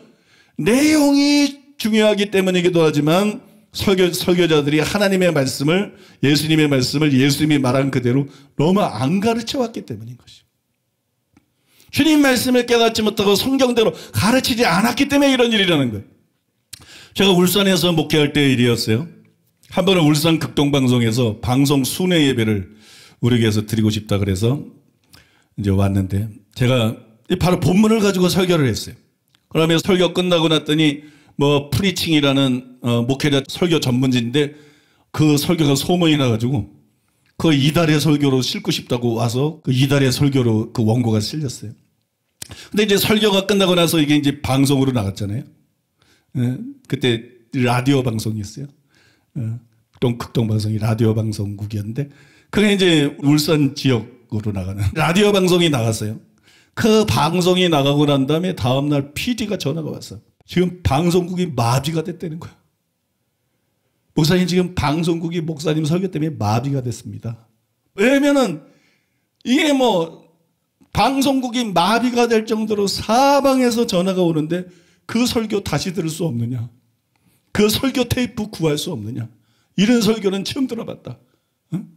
내용이 중요하기 때문이기도 하지만 설교자들이 하나님의 말씀을 예수님의 말씀을 예수님이 말한 그대로 너무 안 가르쳐 왔기 때문인 것이죠. 주님 말씀을 깨닫지 못하고 성경대로 가르치지 않았기 때문에 이런 일이라는 거예요. 제가 울산에서 목회할 때의 일이었어요. 한 번은 울산 극동방송에서 방송 순회 예배를 우리 교회에서 드리고 싶다 그래서 이제 왔는데 제가 바로 본문을 가지고 설교를 했어요. 그러면 설교 끝나고 났더니 뭐 프리칭이라는 목회자 설교 전문지인데 그 설교가 소문이 나가지고 그 이달의 설교로 싣고 싶다고 와서 그 이달의 설교로 그 원고가 실렸어요. 근데 이제 설교가 끝나고 나서 이게 이제 방송으로 나갔잖아요. 그때 라디오 방송이었어요. 극동 방송이 라디오 방송국이었는데 그게 이제 울산 지역으로 나가는 라디오 방송이 나갔어요. 그 방송이 나가고 난 다음에 다음날 PD가 전화가 왔어. 지금 방송국이 마비가 됐다는 거야. 목사님 지금 방송국이 목사님 설교 때문에 마비가 됐습니다. 왜냐면은 이게 뭐 방송국이 마비가 될 정도로 사방에서 전화가 오는데 그 설교 다시 들을 수 없느냐. 그 설교 테이프 구할 수 없느냐. 이런 설교는 처음 들어봤다. 응?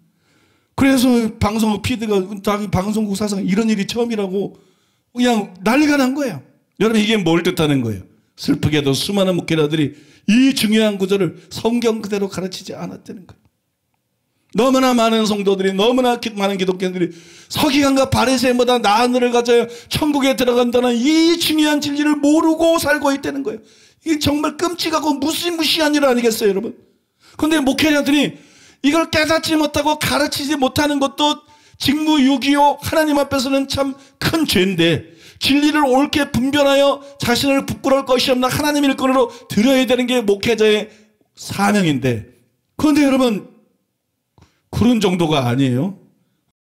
그래서 방송국 PD가 자기 방송국 사상 이런 일이 처음이라고 그냥 난리가 난 거예요. 여러분 이게 뭘 뜻하는 거예요? 슬프게도 수많은 목회자들이 이 중요한 구절을 성경 그대로 가르치지 않았다는 거예요. 너무나 많은 성도들이 너무나 많은 기독교인들이 서기관과 바리새인보다 나은 의를 가져야 천국에 들어간다는 이 중요한 진리를 모르고 살고 있다는 거예요. 이게 정말 끔찍하고 무시무시한 일 아니겠어요, 여러분? 그런데 목회자들이 이걸 깨닫지 못하고 가르치지 못하는 것도 직무유기요 하나님 앞에서는 참 큰 죄인데 진리를 옳게 분별하여 자신을 부끄러울 것이 없나 하나님 일꾼으로 드려야 되는 게 목회자의 사명인데 그런데 여러분 그런 정도가 아니에요.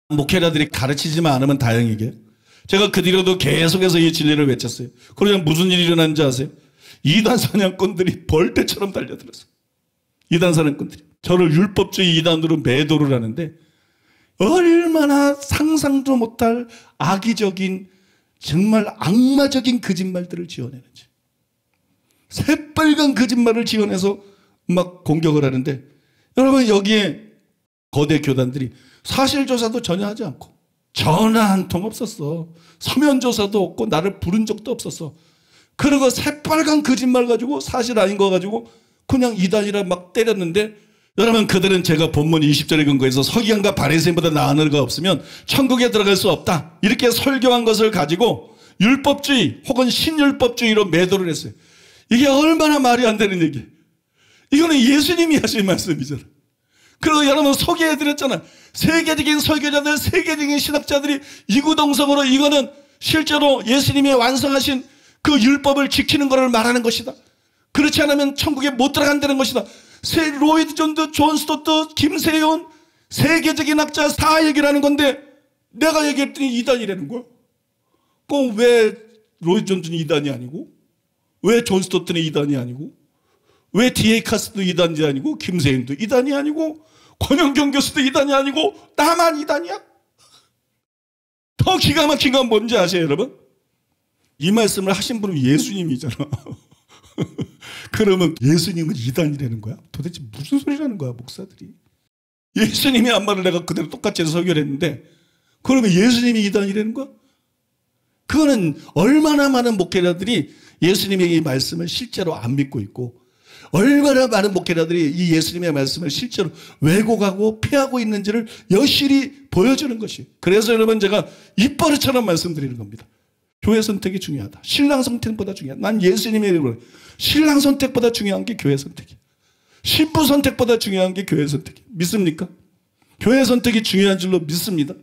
목회자들이 가르치지만 않으면 다행이게 제가 그 뒤로도 계속해서 이 진리를 외쳤어요. 그러면 무슨 일이 일어났는지 아세요? 이단 사냥꾼들이 벌떼처럼 달려들었어요. 이단 사냥꾼들이 저를 율법주의 이단으로 매도를 하는데 얼마나 상상도 못할 악의적인 정말 악마적인 거짓말들을 지어내는지 새빨간 거짓말을 지어내서 막 공격을 하는데 여러분 여기에 거대 교단들이 사실조사도 전혀 하지 않고 전화 한 통 없었어. 서면조사도 없고 나를 부른 적도 없었어. 그리고 새빨간 거짓말 가지고 사실 아닌 거 가지고 그냥 이단이라 막 때렸는데 여러분 그들은 제가 본문 20절에 근거해서 서기관과 바리새인보다 나은 의가 없으면 천국에 들어갈 수 없다. 이렇게 설교한 것을 가지고 율법주의 혹은 신율법주의로 매도를 했어요. 이게 얼마나 말이 안 되는 얘기예요. 이거는 예수님이 하신 말씀이잖아요. 그리고 여러분 소개해드렸잖아요. 세계적인 설교자들, 세계적인 신학자들이 이구동성으로 이거는 실제로 예수님이 완성하신 그 율법을 지키는 것을 말하는 것이다. 그렇지 않으면 천국에 못 들어간다는 것이다. 로이드 존스, 존 스토트, 김세윤 세계적인 학자 다 얘기를 하는 건데 내가 얘기했더니 이단이라는 거야. 그럼 왜 로이드 존스는 이단이 아니고 왜 존 스토트는 이단이 아니고 왜 D.A. 카스도 이단이 아니고 김세윤도 이단이 아니고 권영경 교수도 이단이 아니고 나만 이단이야? 더 기가 막힌 건 뭔지 아세요 여러분? 이 말씀을 하신 분은 예수님이잖아. 그러면 예수님은 이단이라는 거야? 도대체 무슨 소리라는 거야 목사들이? 예수님이 한 말을 내가 그대로 똑같이 해서 설교를 했는데 그러면 예수님이 이단이라는 거야? 그거는 얼마나 많은 목회자들이 예수님의 이 말씀을 실제로 안 믿고 있고 얼마나 많은 목회자들이 이 예수님의 말씀을 실제로 왜곡하고 폐하고 있는지를 여실히 보여주는 것이. 그래서 여러분 제가 입버릇처럼 말씀드리는 겁니다. 교회 선택이 중요하다. 신랑 선택보다 중요하다. 난 예수님의 이름으로 신랑 선택보다 중요한 게 교회 선택이야. 신부 선택보다 중요한 게 교회 선택이야. 믿습니까? 교회 선택이 중요한 줄로 믿습니다.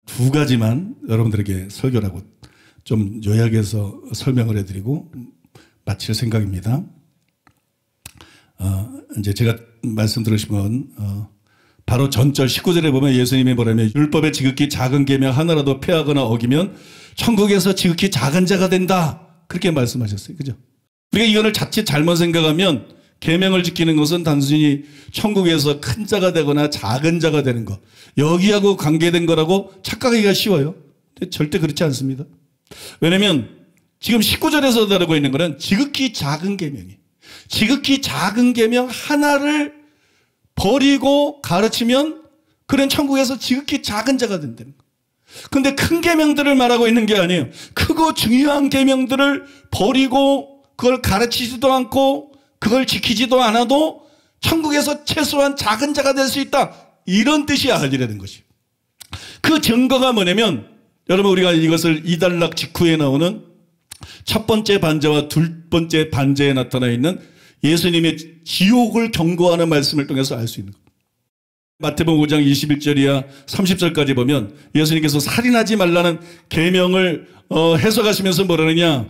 두 가지만 여러분들에게 설교라고 좀 요약해서 설명을 해드리고 마칠 생각입니다. 이제 제가 말씀 들으신 건 바로 전절 19절에 보면 예수님이 뭐라면 율법의 지극히 작은 계명 하나라도 폐하거나 어기면 천국에서 지극히 작은 자가 된다. 그렇게 말씀하셨어요. 그죠? 우리가 이거를 자칫 잘못 생각하면 계명을 지키는 것은 단순히 천국에서 큰 자가 되거나 작은 자가 되는 것. 여기하고 관계된 거라고 착각하기가 쉬워요. 근데 절대 그렇지 않습니다. 왜냐하면 지금 19절에서 다루고 있는 것은 지극히 작은 계명이 지극히 작은 계명 하나를 버리고 가르치면 그런 천국에서 지극히 작은 자가 된다는 거예요. 그런데 큰 계명들을 말하고 있는 게 아니에요. 크고 중요한 계명들을 버리고 그걸 가르치지도 않고 그걸 지키지도 않아도 천국에서 최소한 작은 자가 될 수 있다. 이런 뜻이 아니라는 것이에요. 그 증거가 뭐냐면 여러분 우리가 이것을 이달락 직후에 나오는 첫 번째 반제와 두 번째 반제에 나타나 있는 예수님의 지옥을 경고하는 말씀을 통해서 알 수 있는 겁니다. 마태복음 5장 21절이야 30절까지 보면 예수님께서 살인하지 말라는 계명을 해석하시면서 뭐라느냐,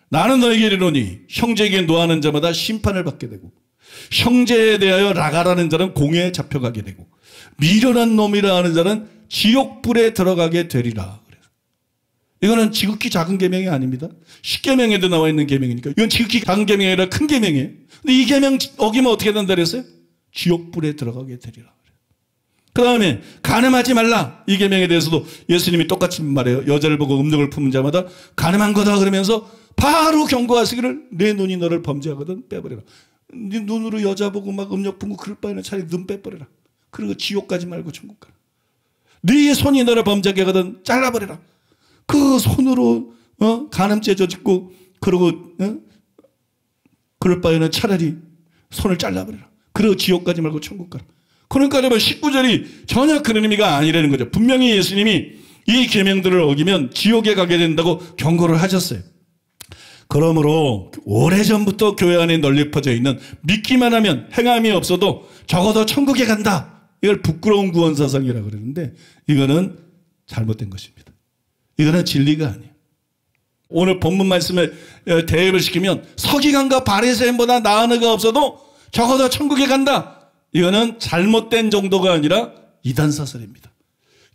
나는 너에게 이르노니 형제에게 노하는 자마다 심판을 받게 되고 형제에 대하여 라가라는 자는 공회에 잡혀가게 되고 미련한 놈이라 하는 자는 지옥불에 들어가게 되리라. 이거는 지극히 작은 계명이 아닙니다. 10계명에도 나와 있는 계명이니까 이건 지극히 작은 계명이 아니라 큰 계명이에요. 근데 이 계명 어기면 어떻게 된다 그랬어요? 지옥불에 들어가게 되리라. 그 다음에 간음하지 말라, 이 계명에 대해서도 예수님이 똑같이 말해요. 여자를 보고 음욕을 품은 자마다 간음한 거다 그러면서 바로 경고하시기를 내 눈이 너를 범죄하거든 빼버려라. 네 눈으로 여자 보고 막 음욕 품고 그럴 바에는 차라리 눈 빼버려라. 그리고 지옥 가지 말고 천국 가라. 네 손이 너를 범죄하게 하거든 잘라버려라. 그 손으로 간음죄 저짓고 그러고 그럴 바에는 차라리 손을 잘라버려라. 그리고 지옥 가지 말고 천국 가라. 그러니까 19절이 전혀 그런 의미가 아니라는 거죠. 분명히 예수님이 이 계명들을 어기면 지옥에 가게 된다고 경고를 하셨어요. 그러므로 오래전부터 교회 안에 널리 퍼져 있는 믿기만 하면 행함이 없어도 적어도 천국에 간다, 이걸 부끄러운 구원사상이라고 그러는데 이거는 잘못된 것입니다. 이거는 진리가 아니에요. 오늘 본문 말씀을 대입을 시키면 서기관과 바리새인보다 나은 의가 없어도 적어도 천국에 간다, 이거는 잘못된 정도가 아니라 이단사설입니다.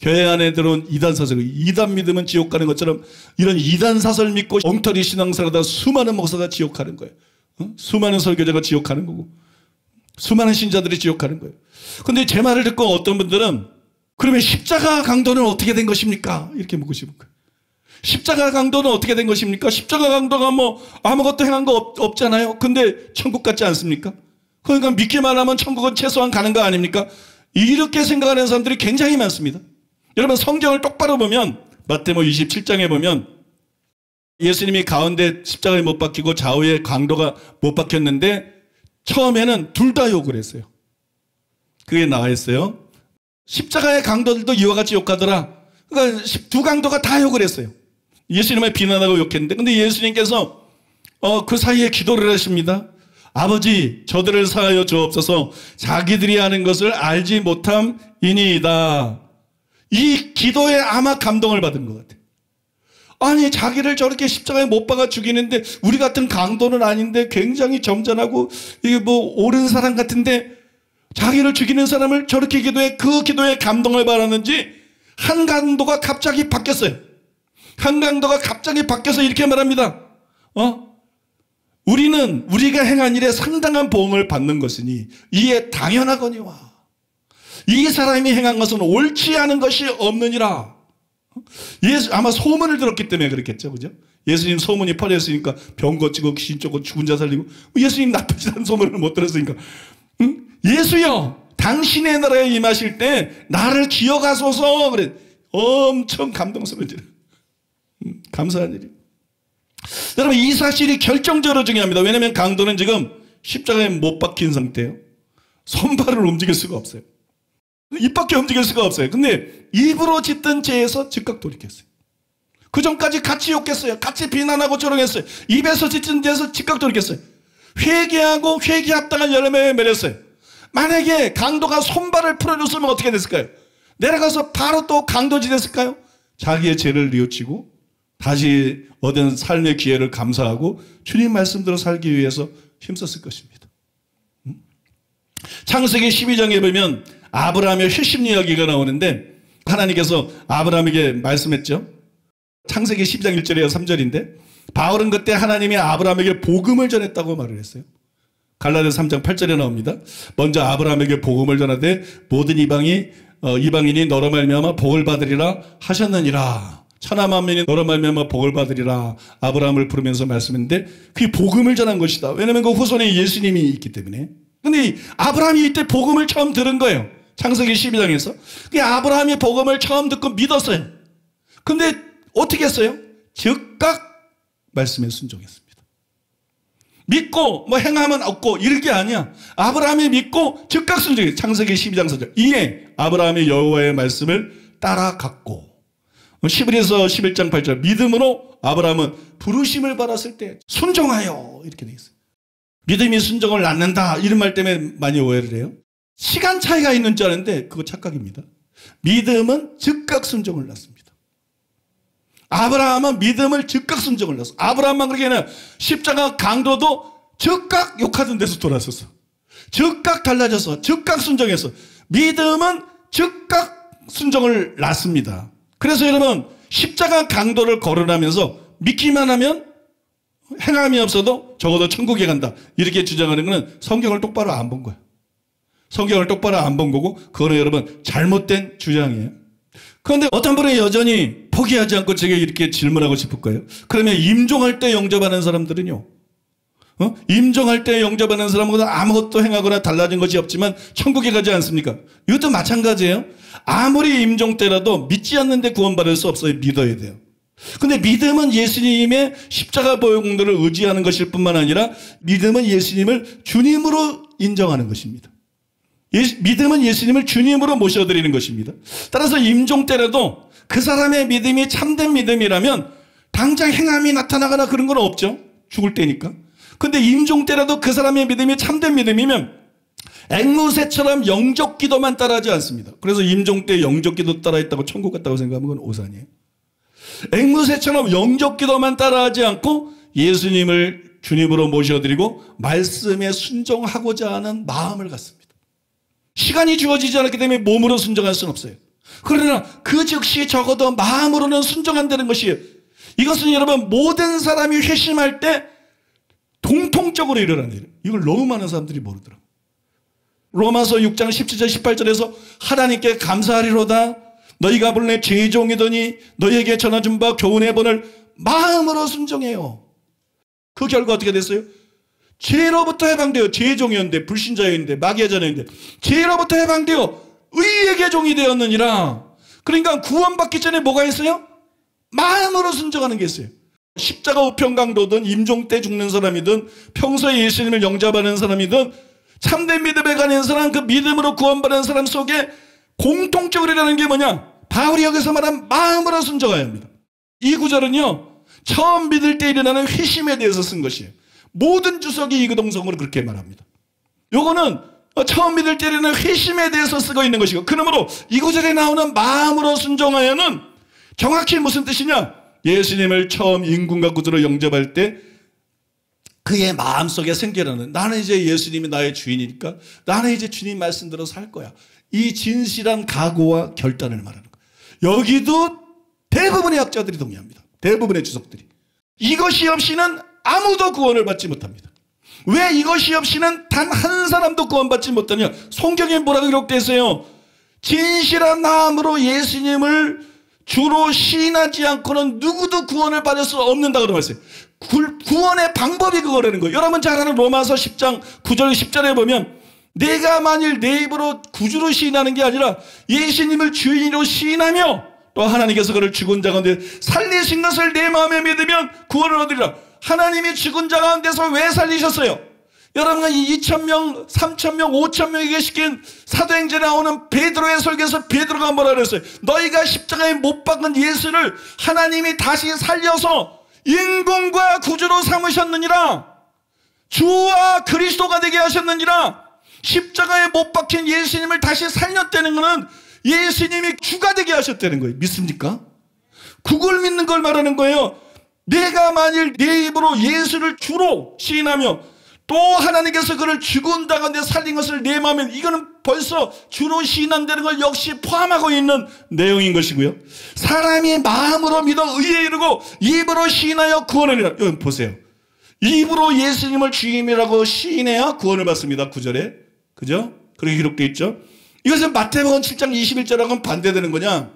교회 안에 들어온 이단사설, 이단 믿으면 지옥 가는 것처럼 이런 이단사설 믿고 엉터리 신앙생활하다 수많은 목사가 지옥 가는 거예요. 수많은 설교자가 지옥 가는 거고 수많은 신자들이 지옥 가는 거예요. 그런데 제 말을 듣고 어떤 분들은 그러면 십자가 강도는 어떻게 된 것입니까? 이렇게 묻으시는 거예요. 십자가 강도는 어떻게 된 것입니까? 십자가 강도가 뭐 아무것도 행한 거 없잖아요. 근데 천국 같지 않습니까? 그러니까 믿기만 하면 천국은 최소한 가는 거 아닙니까? 이렇게 생각하는 사람들이 굉장히 많습니다. 여러분 성경을 똑바로 보면 마태복음 27장에 보면 예수님이 가운데 십자가에 못 박히고 좌우에 강도가 못 박혔는데 처음에는 둘 다 욕을 했어요. 그게 나와 있어요. 십자가의 강도들도 이와 같이 욕하더라. 그러니까 두 강도가 다 욕을 했어요. 예수님을 비난하고 욕했는데 근데 예수님께서 그 사이에 기도를 하십니다. 아버지 저들을 사하여 주옵소서 자기들이 하는 것을 알지 못함이니이다. 이 기도에 아마 감동을 받은 것 같아요. 아니 자기를 저렇게 십자가에 못 박아 죽이는데 우리 같은 강도는 아닌데 굉장히 점잖하고 이게 뭐 옳은 사람 같은데 자기를 죽이는 사람을 저렇게 기도해. 그 기도에 감동을 받았는지 한 강도가 갑자기 바뀌었어요. 한 강도가 갑자기 바뀌어서 이렇게 말합니다. 우리는 우리가 행한 일에 상당한 보응을 받는 것이니 이에 당연하거니와 이 사람이 행한 것은 옳지 않은 것이 없느니라. 아마 소문을 들었기 때문에 그렇겠죠, 그죠? 예수님 소문이 퍼졌으니까 병 고치고 귀신 쫓고 죽은 자 살리고 예수님 나쁘지 않은 소문을 못 들었으니까 예수여 당신의 나라에 임하실 때 나를 기억하소서 그래. 엄청 감동스러운 일, 감사한 일이. 여러분 이 사실이 결정적으로 중요합니다. 왜냐하면 강도는 지금 십자가에 못 박힌 상태예요. 손발을 움직일 수가 없어요. 입밖에 움직일 수가 없어요. 근데 입으로 짓던 죄에서 즉각 돌이켰어요. 그 전까지 같이 욕했어요. 같이 비난하고 조롱했어요. 입에서 짓던 죄에서 즉각 돌이켰어요. 회개하고 회개 합당한 열매에 맺었어요. 만약에 강도가 손발을 풀어줬으면 어떻게 됐을까요? 내려가서 바로 또 강도지 됐을까요? 자기의 죄를 뉘우치고 다시 얻은 삶의 기회를 감사하고 주님 말씀대로 살기 위해서 힘썼을 것입니다. 창세기 12장에 보면 아브라함의 회심 이야기가 나오는데 하나님께서 아브라함에게 말씀했죠. 창세기 12장 1절에서 3절인데 바울은 그때 하나님이 아브라함에게 복음을 전했다고 말을 했어요. 갈라디아서 3장 8절에 나옵니다. 먼저 아브라함에게 복음을 전하되 모든 이방인이 너로 말미암아 복을 받으리라 하셨느니라. 천하 만민이 너로 말미암아 복을 받으리라. 아브라함을 부르면서 말씀했는데 그게 복음을 전한 것이다. 왜냐하면 그 후손에 예수님이 있기 때문에. 근데 아브라함이 이때 복음을 처음 들은 거예요. 창세기 12장에서. 아브라함이 복음을 처음 듣고 믿었어요. 근데 어떻게 했어요? 즉각 말씀에 순종했습니다. 믿고 뭐 행하면 없고 이럴 게 아니야. 아브라함이 믿고 즉각 순종했어요. 창세기 12장 4절. 이에 아브라함이 여호와의 말씀을 따라갔고 히브리서 11장 8절 믿음으로 아브라함은 부르심을 받았을 때 순종하여 이렇게 돼 있어요. 믿음이 순종을 낳는다 이런 말 때문에 많이 오해를 해요. 시간 차이가 있는 줄 아는데 그거 착각입니다. 믿음은 즉각 순종을 낳습니다. 아브라함은 믿음을 즉각 순종을 낳았어. 아브라함만 그렇게 아니라 십자가 강도도 즉각 욕하던 데서 돌아섰어. 즉각 달라져서 즉각 순종했어. 믿음은 즉각 순종을 낳습니다. 그래서 여러분 십자가 강도를 거론하면서 믿기만 하면 행함이 없어도 적어도 천국에 간다 이렇게 주장하는 것은 성경을 똑바로 안 본 거예요. 성경을 똑바로 안 본 거고 그거는 여러분 잘못된 주장이에요. 그런데 어떤 분이 여전히 포기하지 않고 제게 이렇게 질문하고 싶을 거예요. 그러면 임종할 때 영접하는 사람들은요? 임종할 때 영접하는 사람은 아무것도 행하거나 달라진 것이 없지만 천국에 가지 않습니까? 이것도 마찬가지예요. 아무리 임종 때라도 믿지 않는데 구원받을 수 없어요. 믿어야 돼요. 근데 믿음은 예수님의 십자가 보혈 공로를 의지하는 것일 뿐만 아니라 믿음은 예수님을 주님으로 인정하는 것입니다. 믿음은 예수님을 주님으로 모셔드리는 것입니다. 따라서 임종 때라도 그 사람의 믿음이 참된 믿음이라면 당장 행함이 나타나거나 그런 건 없죠. 죽을 때니까. 근데 임종 때라도 그 사람의 믿음이 참된 믿음이면 앵무새처럼 영적 기도만 따라하지 않습니다. 그래서 임종 때 영적 기도 따라했다고 천국 갔다고 생각하면 그건 오산이에요. 앵무새처럼 영적 기도만 따라하지 않고 예수님을 주님으로 모셔드리고 말씀에 순종하고자 하는 마음을 갖습니다. 시간이 주어지지 않았기 때문에 몸으로 순종할 수는 없어요. 그러나 그 즉시 적어도 마음으로는 순종한다는 것이에요. 이것은 여러분 모든 사람이 회심할 때 공통적으로 일어나는 일이에요. 이걸 너무 많은 사람들이 모르더라고요. 로마서 6장 17절 18절에서 하나님께 감사하리로다 너희가 본래 죄종이더니 너희에게 전해준 바 교훈의 본을 마음으로 순종해요. 그 결과 어떻게 됐어요? 죄로부터 해방되어 죄종이었는데 불신자였는데 마귀자였는데 죄로부터 해방되어 의에게 종이 되었느니라. 그러니까 구원받기 전에 뭐가 있어요? 마음으로 순종하는 게 있어요. 십자가 우편강도든 임종 때 죽는 사람이든 평소에 예수님을 영접하는 사람이든 참된 믿음에 가는 사람 그 믿음으로 구원받는 사람 속에 공통적으로 일어나는 게 뭐냐? 바울이 여기서 말한 마음으로 순종해야 합니다. 이 구절은요 처음 믿을 때 일어나는 회심에 대해서 쓴 것이에요. 모든 주석이 이구동성으로 그렇게 말합니다. 요거는 처음 믿을 때 일어나는 회심에 대해서 쓰고 있는 것이고 그러므로 이 구절에 나오는 마음으로 순종하여는 정확히 무슨 뜻이냐? 예수님을 처음 인군과 구주로 영접할 때 그의 마음속에 생겨나는 나는 이제 예수님이 나의 주인이니까 나는 이제 주님 말씀대로 살 거야. 이 진실한 각오와 결단을 말하는 거예요. 여기도 대부분의 학자들이 동의합니다. 대부분의 주석들이. 이것이 없이는 아무도 구원을 받지 못합니다. 왜 이것이 없이는 단 한 사람도 구원받지 못하냐? 성경에 뭐라고 기록되어 있어요? 진실한 마음으로 예수님을 주로 시인하지 않고는 누구도 구원을 받을 수 없는다고 그러고 구원의 방법이 그거라는 거예요. 여러분 잘 아는 로마서 10장 9절 10절에 보면 내가 만일 내 입으로 구주로 시인하는 게 아니라 예수님을 주인으로 시인하며 또 하나님께서 그를 죽은 자 가운데 살리신 것을 내 마음에 믿으면 구원을 얻으리라. 하나님이 죽은 자 가운데서 왜 살리셨어요? 여러분가 2,000명, 3,000명, 5,000명에게 시킨 사도행전에 나오는 베드로의 설교에서 베드로가 뭐라 그랬어요? 너희가 십자가에 못 박은 예수를 하나님이 다시 살려서 인공과 구주로 삼으셨느니라. 주와 그리스도가 되게 하셨느니라. 십자가에 못 박힌 예수님을 다시 살렸다는 것은 예수님이 주가 되게 하셨다는 거예요. 믿습니까? 그걸 믿는 걸 말하는 거예요. 내가 만일 내 입으로 예수를 주로 시인하며 또 하나님께서 그를 죽은 자 가운데 살린 것을 내 마음에 이거는 벌써 주로 시인한다는 걸 역시 포함하고 있는 내용인 것이고요. 사람이 마음으로 믿어 의에 이르고 입으로 시인하여 구원을 이루라. 여러분 보세요. 입으로 예수님을 주님이라고 시인해야 구원을 받습니다. 9절에. 그죠? 그렇게 기록되어 있죠. 이것은 마태복음 7장 21절하고는 반대되는 거냐?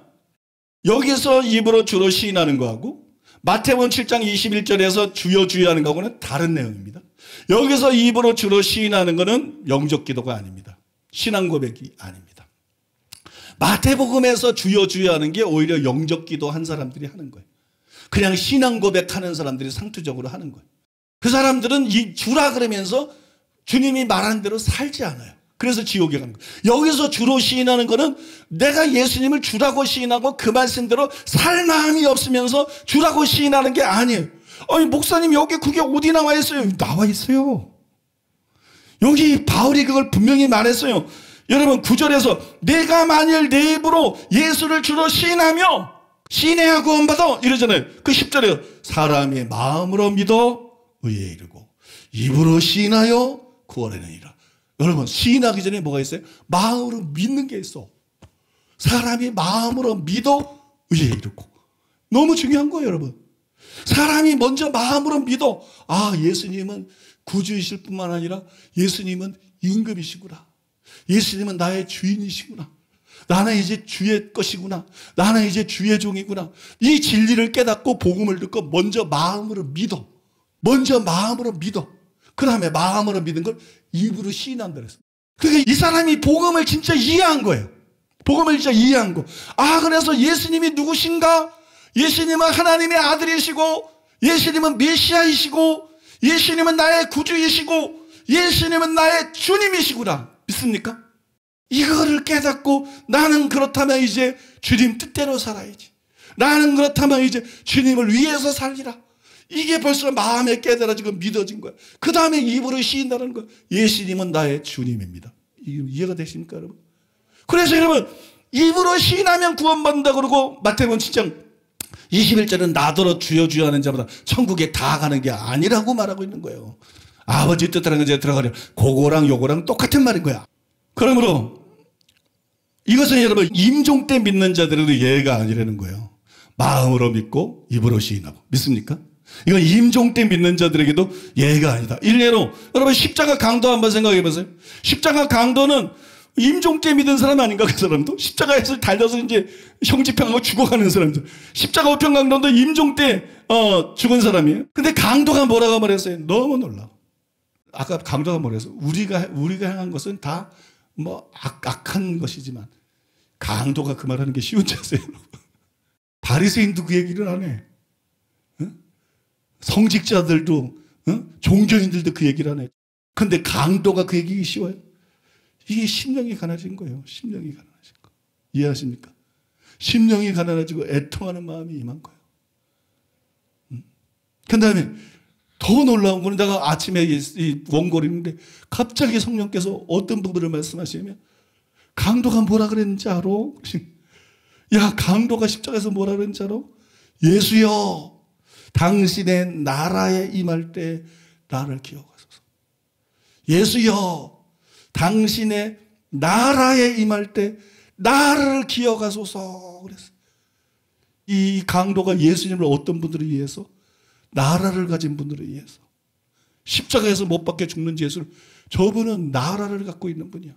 여기서 입으로 주로 시인하는 거하고 마태복음 7장 21절에서 주여 주여 하는 거하고는 다른 내용입니다. 여기서 입으로 주로 시인하는 것은 영적 기도가 아닙니다. 신앙 고백이 아닙니다. 마태복음에서 주여 주여 하는 게 오히려 영적 기도 한 사람들이 하는 거예요. 그냥 신앙 고백하는 사람들이 상투적으로 하는 거예요. 그 사람들은 이 주라 그러면서 주님이 말하는 대로 살지 않아요. 그래서 지옥에 가는 거예요. 여기서 주로 시인하는 거는 내가 예수님을 주라고 시인하고 그 말씀대로 살 마음이 없으면서 주라고 시인하는 게 아니에요. 아니 목사님 여기 그게 어디 나와 있어요? 나와 있어요. 여기 바울이 그걸 분명히 말했어요. 여러분 9절에서 내가 만일 내 입으로 예수를 주로 시인하며 시인해야 구원받아 이러잖아요. 그 10절에 사람이 마음으로 믿어 의에 이르고 입으로 시인하여 구원하느니라. 여러분 시인하기 전에 뭐가 있어요? 마음으로 믿는 게 있어. 사람이 마음으로 믿어 의에 이르고. 너무 중요한 거예요 여러분. 사람이 먼저 마음으로 믿어. 아 예수님은 구주이실 뿐만 아니라 예수님은 임금이시구나. 예수님은 나의 주인이시구나. 나는 이제 주의 것이구나. 나는 이제 주의 종이구나. 이 진리를 깨닫고 복음을 듣고 먼저 마음으로 믿어. 먼저 마음으로 믿어. 그 다음에 마음으로 믿은 걸 입으로 시인한다 그랬어. 그러니까 이 사람이 복음을 진짜 이해한 거예요. 복음을 진짜 이해한 거. 아 그래서 예수님이 누구신가? 예수님은 하나님의 아들이시고 예수님은 메시아이시고 예수님은 나의 구주이시고 예수님은 나의 주님이시구나. 믿습니까? 이거를 깨닫고 나는 그렇다면 이제 주님 뜻대로 살아야지. 나는 그렇다면 이제 주님을 위해서 살리라. 이게 벌써 마음에 깨달아지고 믿어진 거야. 그 다음에 입으로 시인다는 거야. 예수님은 나의 주님입니다. 이해가 되십니까 여러분? 그래서 여러분 입으로 시인하면 구원받는다 그러고 마태복음 7장 21절은 나더러 주여 주여 하는 자보다 천국에 다 가는 게 아니라고 말하고 있는 거예요. 아버지 뜻하는 것에 들어가려. 그거랑 요거랑 똑같은 말인 거야. 그러므로 이것은 여러분 임종 때 믿는 자들에도 예가 아니라는 거예요. 마음으로 믿고 입으로 시인하고. 믿습니까? 이건 임종 때 믿는 자들에게도 예가 아니다. 일례로 여러분 십자가 강도 한번 생각해 보세요. 십자가 강도는 임종 때 믿은 사람 아닌가 그 사람도? 십자가에서 달려서 이제 형집행하고 죽어가는 사람들. 십자가 우편 강도도 임종 때 죽은 사람이에요. 근데 강도가 뭐라고 말했어요? 너무 놀라워. 아까 강도가 뭐랬어? 우리가 행한 것은 다 뭐 악한 것이지만 강도가 그 말하는 게 쉬운 자세요. 바리새인도 그 얘기를 안 해. 성직자들도 종교인들도 그 얘기를 안 해. 근데 강도가 그 얘기 쉬워요? 이게 심령이 가난해진 거예요. 심령이 가난해진 거. 이해하십니까? 심령이 가난해지고 애통하는 마음이 임한 거예요. 그 다음에 더 놀라운 거는 내가 아침에 이 원고리는데 갑자기 성령께서 어떤 부분을 말씀하시냐면 강도가 뭐라 그랬는지 알아? 야 강도가 십자가에서 뭐라 그랬는지 알아? 예수여 당신의 나라에 임할 때 나를 기억하소서. 예수여 당신의 나라에 임할 때 나를 기억하소서 그랬어요. 이 강도가 예수님을 어떤 분들을 위해서? 나라를 가진 분들을 위해서. 십자가에서 못 박혀 죽는 예수를 저분은 나라를 갖고 있는 분이야.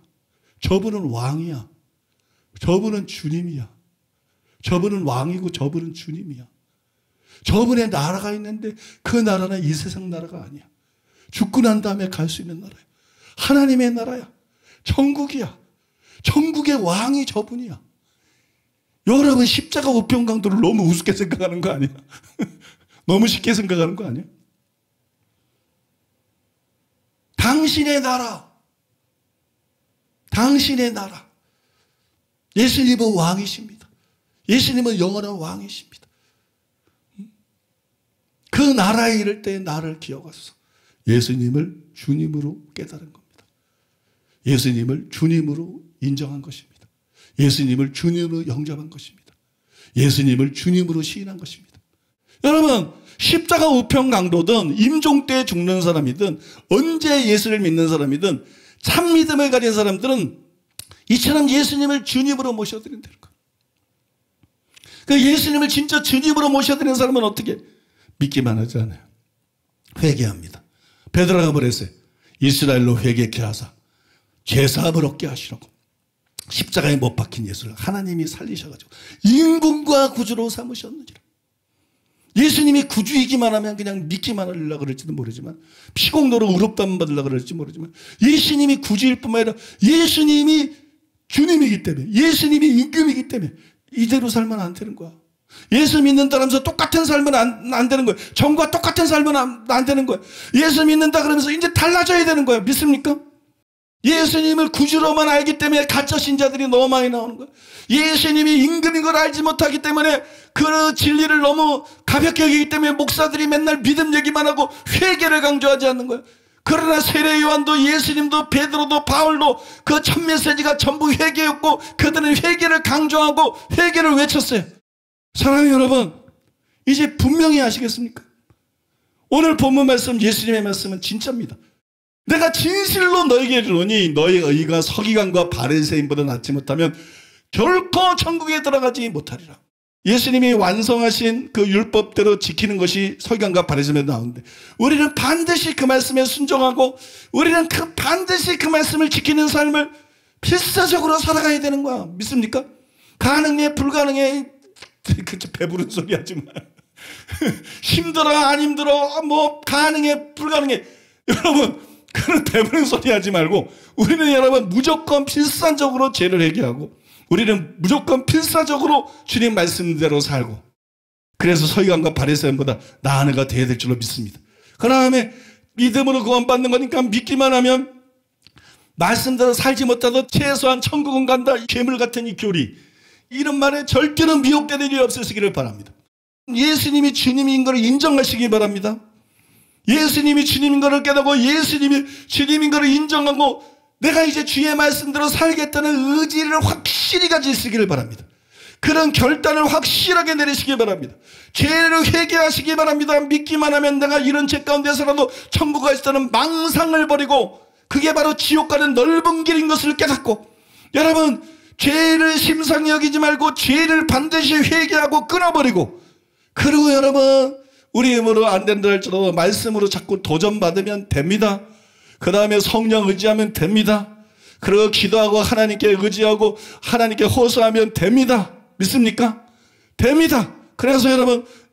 저분은 왕이야. 저분은 주님이야. 저분은 왕이고 저분은 주님이야. 저분의 나라가 있는데 그 나라는 이 세상 나라가 아니야. 죽고 난 다음에 갈 수 있는 나라야. 하나님의 나라야. 천국이야. 천국의 왕이 저분이야. 여러분 십자가 우편 강도를 너무 우습게 생각하는 거 아니야? 너무 쉽게 생각하는 거 아니야? 당신의 나라. 당신의 나라. 예수님은 왕이십니다. 예수님은 영원한 왕이십니다. 그 나라에 이를 때 나를 기억하소서. 예수님을 주님으로 깨달은 겁니다. 예수님을 주님으로 인정한 것입니다. 예수님을 주님으로 영접한 것입니다. 예수님을 주님으로 시인한 것입니다. 여러분 십자가 우편 강도든 임종 때 죽는 사람이든 언제 예수를 믿는 사람이든 참 믿음을 가진 사람들은 이처럼 예수님을 주님으로 모셔드리는 거예요. 그 예수님을 진짜 주님으로 모셔드리는 사람은 어떻게? 믿기만 하지 않아요. 회개합니다. 베드로가 그랬어요. 이스라엘로 회개케 하사 죄사함을 얻게 하시라고. 십자가에 못 박힌 예수를 하나님이 살리셔가지고 임금과 구주로 삼으셨느니라. 예수님이 구주이기만 하면 그냥 믿기만 하려고 그럴지도 모르지만 피공로로 의롭다만 받으려고 그럴지 모르지만 예수님이 구주일 뿐만 아니라 예수님이 주님이기 때문에 예수님이 임금이기 때문에 이대로 살면 안 되는 거야. 예수 믿는다 그러면서 똑같은 삶은 안 되는 거예요. 전과 똑같은 삶은 안 되는 거예요. 예수 믿는다 그러면서 이제 달라져야 되는 거예요. 믿습니까? 예수님을 구주로만 알기 때문에 가짜 신자들이 너무 많이 나오는 거예요. 예수님이 임금인 걸 알지 못하기 때문에 그 진리를 너무 가볍게 여기기 때문에 목사들이 맨날 믿음 얘기만 하고 회개를 강조하지 않는 거예요. 그러나 세례 요한도 예수님도 베드로도 바울도 그 첫 메시지가 전부 회개였고 그들은 회개를 강조하고 회개를 외쳤어요. 사랑하는 여러분, 이제 분명히 아시겠습니까? 오늘 본문 말씀, 예수님의 말씀은 진짜입니다. 내가 진실로 너에게 이르노니 너의 의가 서기관과 바리새인보다 낫지 못하면 결코 천국에 들어가지 못하리라. 예수님이 완성하신 그 율법대로 지키는 것이 서기관과 바리새인에 나오는데 우리는 반드시 그 말씀에 순종하고 우리는 반드시 그 말씀을 지키는 삶을 필사적으로 살아가야 되는 거야. 믿습니까? 가능해 불가능해 그렇게 배부른 소리 하지 마. 힘들어 안 힘들어 뭐 가능해 불가능해. 여러분 그런 배부른 소리 하지 말고 우리는 여러분 무조건 필사적으로 죄를 해결하고 우리는 무조건 필사적으로 주님 말씀대로 살고 그래서 서기관과 바리새인보다 나은 애가 되어야 될 줄로 믿습니다. 그 다음에 믿음으로 구원받는 거니까 믿기만 하면 말씀대로 살지 못하도 최소한 천국은 간다. 괴물 같은 이 교리 이런 말에 절대로 미혹되는 일이 없으시기를 바랍니다. 예수님이 주님인 것을 인정하시기 바랍니다. 예수님이 주님인 것을 깨닫고 예수님이 주님인 것을 인정하고 내가 이제 주의 말씀대로 살겠다는 의지를 확실히 가지시기를 바랍니다. 그런 결단을 확실하게 내리시기 바랍니다. 죄를 회개하시기 바랍니다. 믿기만 하면 내가 이런 죄 가운데서라도 천국에 있다는 망상을 버리고 그게 바로 지옥 가는 넓은 길인 것을 깨닫고 여러분 죄를 심상히 여기지 말고 죄를 반드시 회개하고 끊어버리고 그리고 여러분 우리 힘으로 안 된다 할지라도 말씀으로 자꾸 도전받으면 됩니다. 그 다음에 성령 의지하면 됩니다. 그리고 기도하고 하나님께 의지하고 하나님께 호소하면 됩니다. 믿습니까? 됩니다. 그래서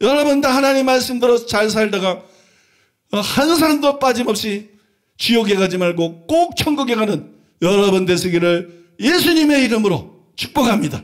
여러분 다 하나님 말씀대로 잘 살다가 한 사람도 빠짐없이 지옥에 가지 말고 꼭 천국에 가는 여러분 되시기를 예수님의 이름으로 축복합니다.